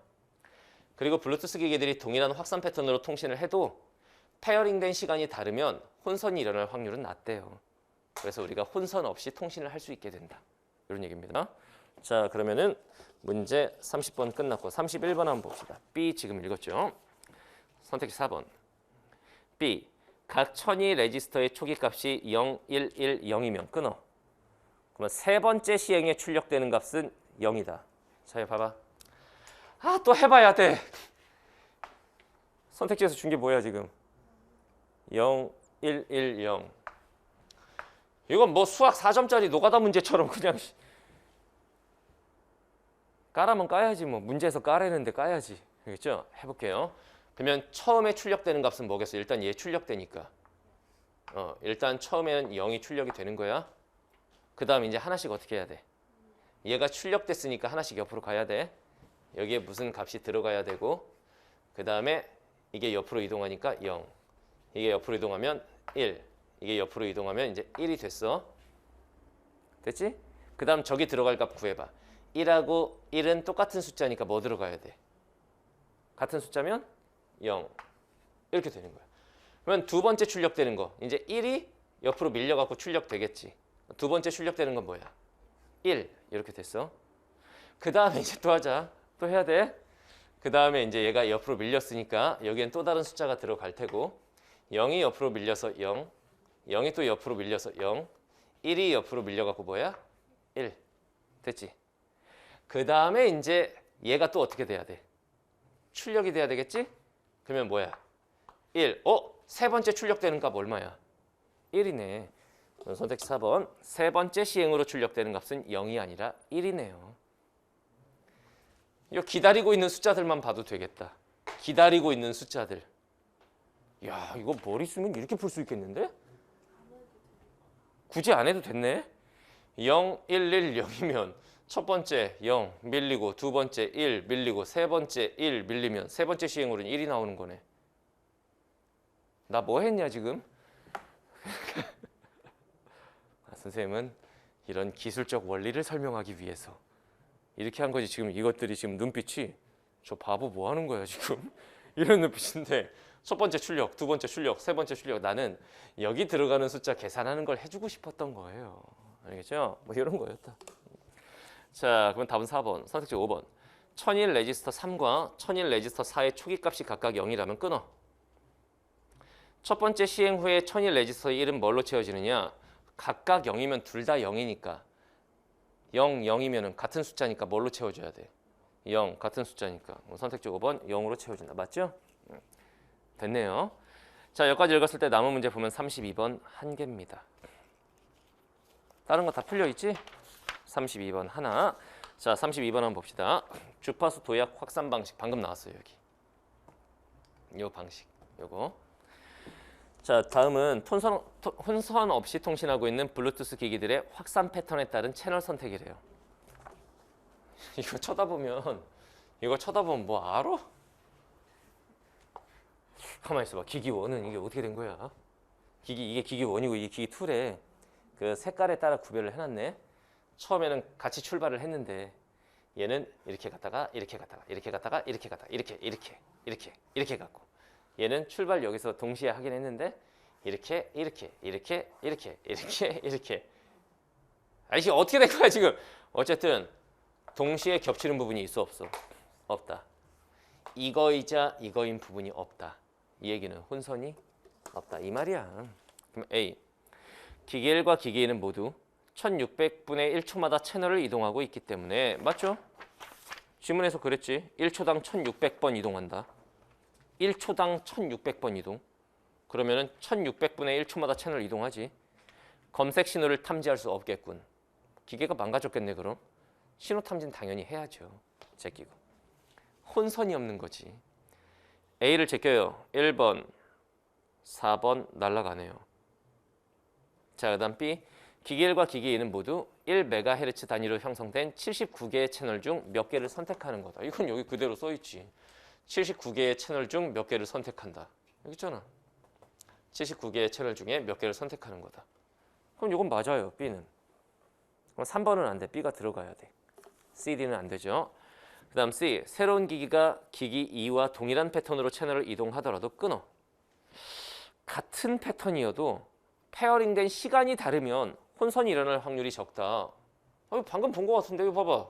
그리고 블루투스 기기들이 동일한 확산 패턴으로 통신을 해도 페어링된 시간이 다르면 혼선이 일어날 확률은 낮대요. 그래서 우리가 혼선 없이 통신을 할 수 있게 된다. 이런 얘기입니다. 자, 그러면은 문제 30번 끝났고 31번 한번 봅시다. B 지금 읽었죠? 선택지 4번. B. 각 천이 레지스터의 초기값이 0, 1, 1, 0이면 끊어. 그러면 세 번째 시행에 출력되는 값은 0이다. 자, 봐봐. 아, 또 해봐야 돼. 선택지에서 준 게 뭐야 지금? 0, 1, 1, 0. 이건 뭐 수학 4점짜리 노가다 문제처럼 그냥 까라면 까야지 뭐. 문제에서 까라는데 까야지. 알겠죠? 해볼게요. 그러면 처음에 출력되는 값은 뭐겠어? 일단 얘 출력되니까. 일단 처음에는 0이 출력이 되는 거야. 그 다음 이제 하나씩 어떻게 해야 돼? 얘가 출력됐으니까 하나씩 옆으로 가야 돼. 여기에 무슨 값이 들어가야 되고 그 다음에 이게 옆으로 이동하니까 0. 이게 옆으로 이동하면 1. 이게 옆으로 이동하면 이제 1이 됐어. 됐지? 그 다음 저기 들어갈 값 구해봐. 1하고 1은 똑같은 숫자니까 뭐 들어가야 돼? 같은 숫자면 0 이렇게 되는 거야. 그러면 두 번째 출력되는 거 이제 1이 옆으로 밀려갖고 출력되겠지. 두 번째 출력되는 건 뭐야? 1 이렇게 됐어. 그 다음에 이제 또 하자. 또 해야 돼. 그 다음에 이제 얘가 옆으로 밀렸으니까 여기엔 또 다른 숫자가 들어갈 테고 0이 옆으로 밀려서 0 0이 또 옆으로 밀려서 0 1이 옆으로 밀려갖고 뭐야? 1 됐지? 그 다음에 이제 얘가 또 어떻게 돼야 돼? 출력이 돼야 되겠지? 그러면 뭐야? 1 세 번째 출력되는 값 얼마야? 1이네. 선택지 4번 세 번째 시행으로 출력되는 값은 0이 아니라 1이네요. 이거 기다리고 있는 숫자들만 봐도 되겠다. 기다리고 있는 숫자들. 야, 이거 머리 쓰면 이렇게 풀 수 있겠는데? 굳이 안 해도 됐네. 0, 1, 1, 0이면 첫 번째 0 밀리고 두 번째 1 밀리고 세 번째 1 밀리면 세 번째 시행으로는 1이 나오는 거네. 나 뭐 했냐 지금? 선생님은 이런 기술적 원리를 설명하기 위해서 이렇게 한 거지. 지금 이것들이 지금 눈빛이 저 바보 뭐 하는 거야 지금? 이런 눈빛인데 첫 번째 출력, 두 번째 출력, 세 번째 출력 나는 여기 들어가는 숫자 계산하는 걸 해주고 싶었던 거예요. 알겠죠? 뭐 이런 거였다. 자, 그럼 답은 4번, 선택지 5번. 1001 레지스터 3과 1001 레지스터 4의 초기값이 각각 0이라면 끊어. 첫 번째 시행 후에 1001 레지스터 1은 뭘로 채워지느냐? 각각 0이면 둘 다 0이니까 0, 0이면 같은 숫자니까 뭘로 채워줘야 돼? 0, 같은 숫자니까 선택지 5번 0으로 채워진다. 맞죠? 됐네요. 자, 여기까지 읽었을 때 남은 문제 보면 32번 한 개입니다. 다른 거 다 풀려 있지? 32번 하나. 자, 32번 한번 봅시다. 주파수 도약 확산 방식 방금 나왔어요, 여기. 요 방식. 요거. 자, 다음은 혼선 없이 통신하고 있는 블루투스 기기들의 확산 패턴에 따른 채널 선택이래요. 이거 쳐다보면 뭐 알아? 가만히 있어봐. 기기 1은 이게 어떻게 된 거야? 이게 기기 1이고 이게 기기 2래. 그 색깔에 따라 구별을 해놨네. 처음에는 같이 출발을 했는데 얘는 이렇게 갔다가 이렇게 갔다가 이렇게 갔다가 이렇게 갔다가 이렇게 갔고 얘는 출발 여기서 동시에 하긴 했는데 이렇게 아니 어떻게 된 거야 지금? 어쨌든 동시에 겹치는 부분이 있어 없어? 없다. 이거이자 이거인 부분이 없다. 이 얘기는 혼선이 없다 이 말이야. 그럼 A. 기계 1과 기계 2는 모두 1600분의 1초마다 채널을 이동하고 있기 때문에 맞죠? 지문에서 그랬지. 1초당 1600번 이동한다. 1초당 1600번 이동. 그러면은 1600분의 1초마다 채널 이동하지. 검색 신호를 탐지할 수 없겠군. 기계가 망가졌겠네 그럼. 신호 탐지는 당연히 해야죠. 제끼고. 혼선이 없는 거지. A를 제껴요. 1번, 4번 날아가네요. 자, 그 다음 B. 기계 1과 기계 2는 모두 1MHz 단위로 형성된 79개의 채널 중 몇 개를 선택하는 거다. 이건 여기 그대로 써있지. 79개의 채널 중 몇 개를 선택한다. 여기 있잖아. 79개의 채널 중에 몇 개를 선택하는 거다. 그럼 이건 맞아요. B는. 그럼 3번은 안 돼. B가 들어가야 돼. C, D는 안 되죠. 그 다음 C. 새로운 기기가 기기 2와 동일한 패턴으로 채널을 이동하더라도 끊어. 같은 패턴이어도 페어링된 시간이 다르면 혼선이 일어날 확률이 적다. 방금 본 것 같은데 이거 봐봐.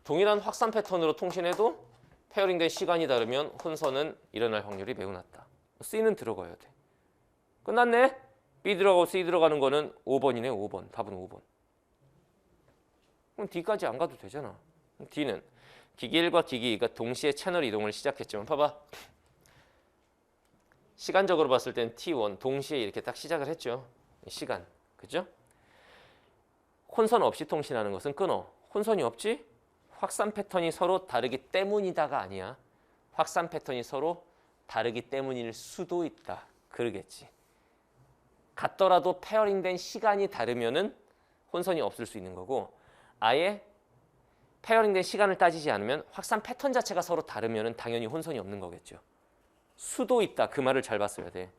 동일한 확산 패턴으로 통신해도 페어링된 시간이 다르면 혼선은 일어날 확률이 매우 낮다. C는 들어가야 돼. 끝났네? B 들어가고 C 들어가는 거는 5번이네. 5번. 답은 5번. 그럼 D까지 안 가도 되잖아. D는 기기 1과 기기 2가 동시에 채널 이동을 시작했지만 봐봐. 시간적으로 봤을 땐 T1 동시에 이렇게 딱 시작을 했죠. 시간. 그죠? 혼선 없이 통신하는 것은 끊어. 혼선이 없지? 확산 패턴이 서로 다르기 때문이다가 아니야. 확산 패턴이 서로 다르기 때문일 수도 있다. 그러겠지. 같더라도 페어링된 시간이 다르면은 혼선이 없을 수 있는 거고 아예 페어링된 시간을 따지지 않으면 확산 패턴 자체가 서로 다르면은 당연히 혼선이 없는 거겠죠. 수도 있다. 그 말을 잘 봤어야 돼.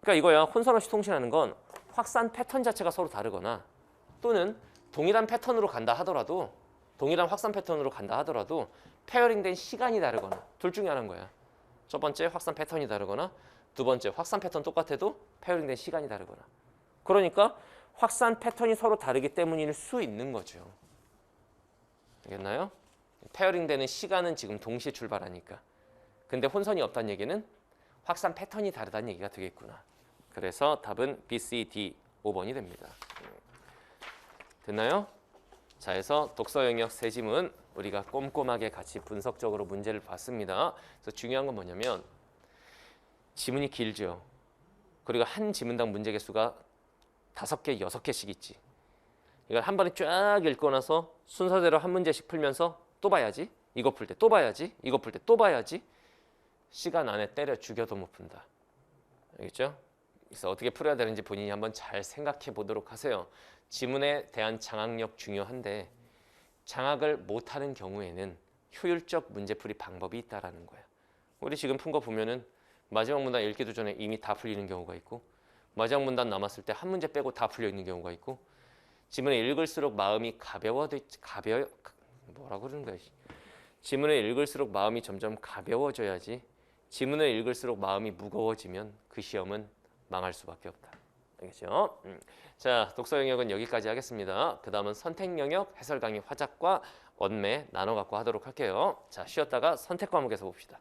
그러니까 이거야. 혼선 없이 통신하는 건 확산 패턴 자체가 서로 다르거나 또는 동일한 패턴으로 간다 하더라도 동일한 확산 패턴으로 간다 하더라도 페어링된 시간이 다르거나 둘 중에 하나인 거야. 첫 번째 확산 패턴이 다르거나 두 번째 확산 패턴 똑같아도 페어링된 시간이 다르거나. 그러니까 확산 패턴이 서로 다르기 때문일 수 있는 거죠. 알겠나요? 페어링되는 시간은 지금 동시에 출발하니까. 근데 혼선이 없다는 얘기는 확산 패턴이 다르다는 얘기가 되겠구나. 그래서 답은 B, C, D 5번이 됩니다. 됐나요? 자, 해서 독서 영역 세 지문 우리가 꼼꼼하게 같이 분석적으로 문제를 봤습니다. 그래서 중요한 건 뭐냐면 지문이 길죠. 그리고 한 지문당 문제 개수가 5개, 6개씩 있지. 이걸 한 번에 쫙 읽고 나서 순서대로 한 문제씩 풀면서 또 봐야지. 이거 풀 때 또 봐야지. 이거 풀 때 또 봐야지. 시간 안에 때려 죽여도 못 푼다. 알겠죠? 그래서 어떻게 풀어야 되는지 본인이 한번 잘 생각해 보도록 하세요. 지문에 대한 장악력 중요한데 장악을 못하는 경우에는 효율적 문제풀이 방법이 있다라는 거야. 우리 지금 푼 거 보면은 마지막 문단 읽기도 전에 이미 다 풀리는 경우가 있고 마지막 문단 남았을 때 한 문제 빼고 다 풀려 있는 경우가 있고 지문을 읽을수록 마음이 뭐라고 그러는 거야. 지문을 읽을수록 마음이 점점 가벼워져야지 지문을 읽을수록 마음이 무거워지면 그 시험은 망할 수밖에 없다. 알겠죠? 자, 독서 영역은 여기까지 하겠습니다. 그 다음은 선택 영역, 해설 강의 화작과 언매 나눠 갖고 하도록 할게요. 자, 쉬었다가 선택 과목에서 봅시다.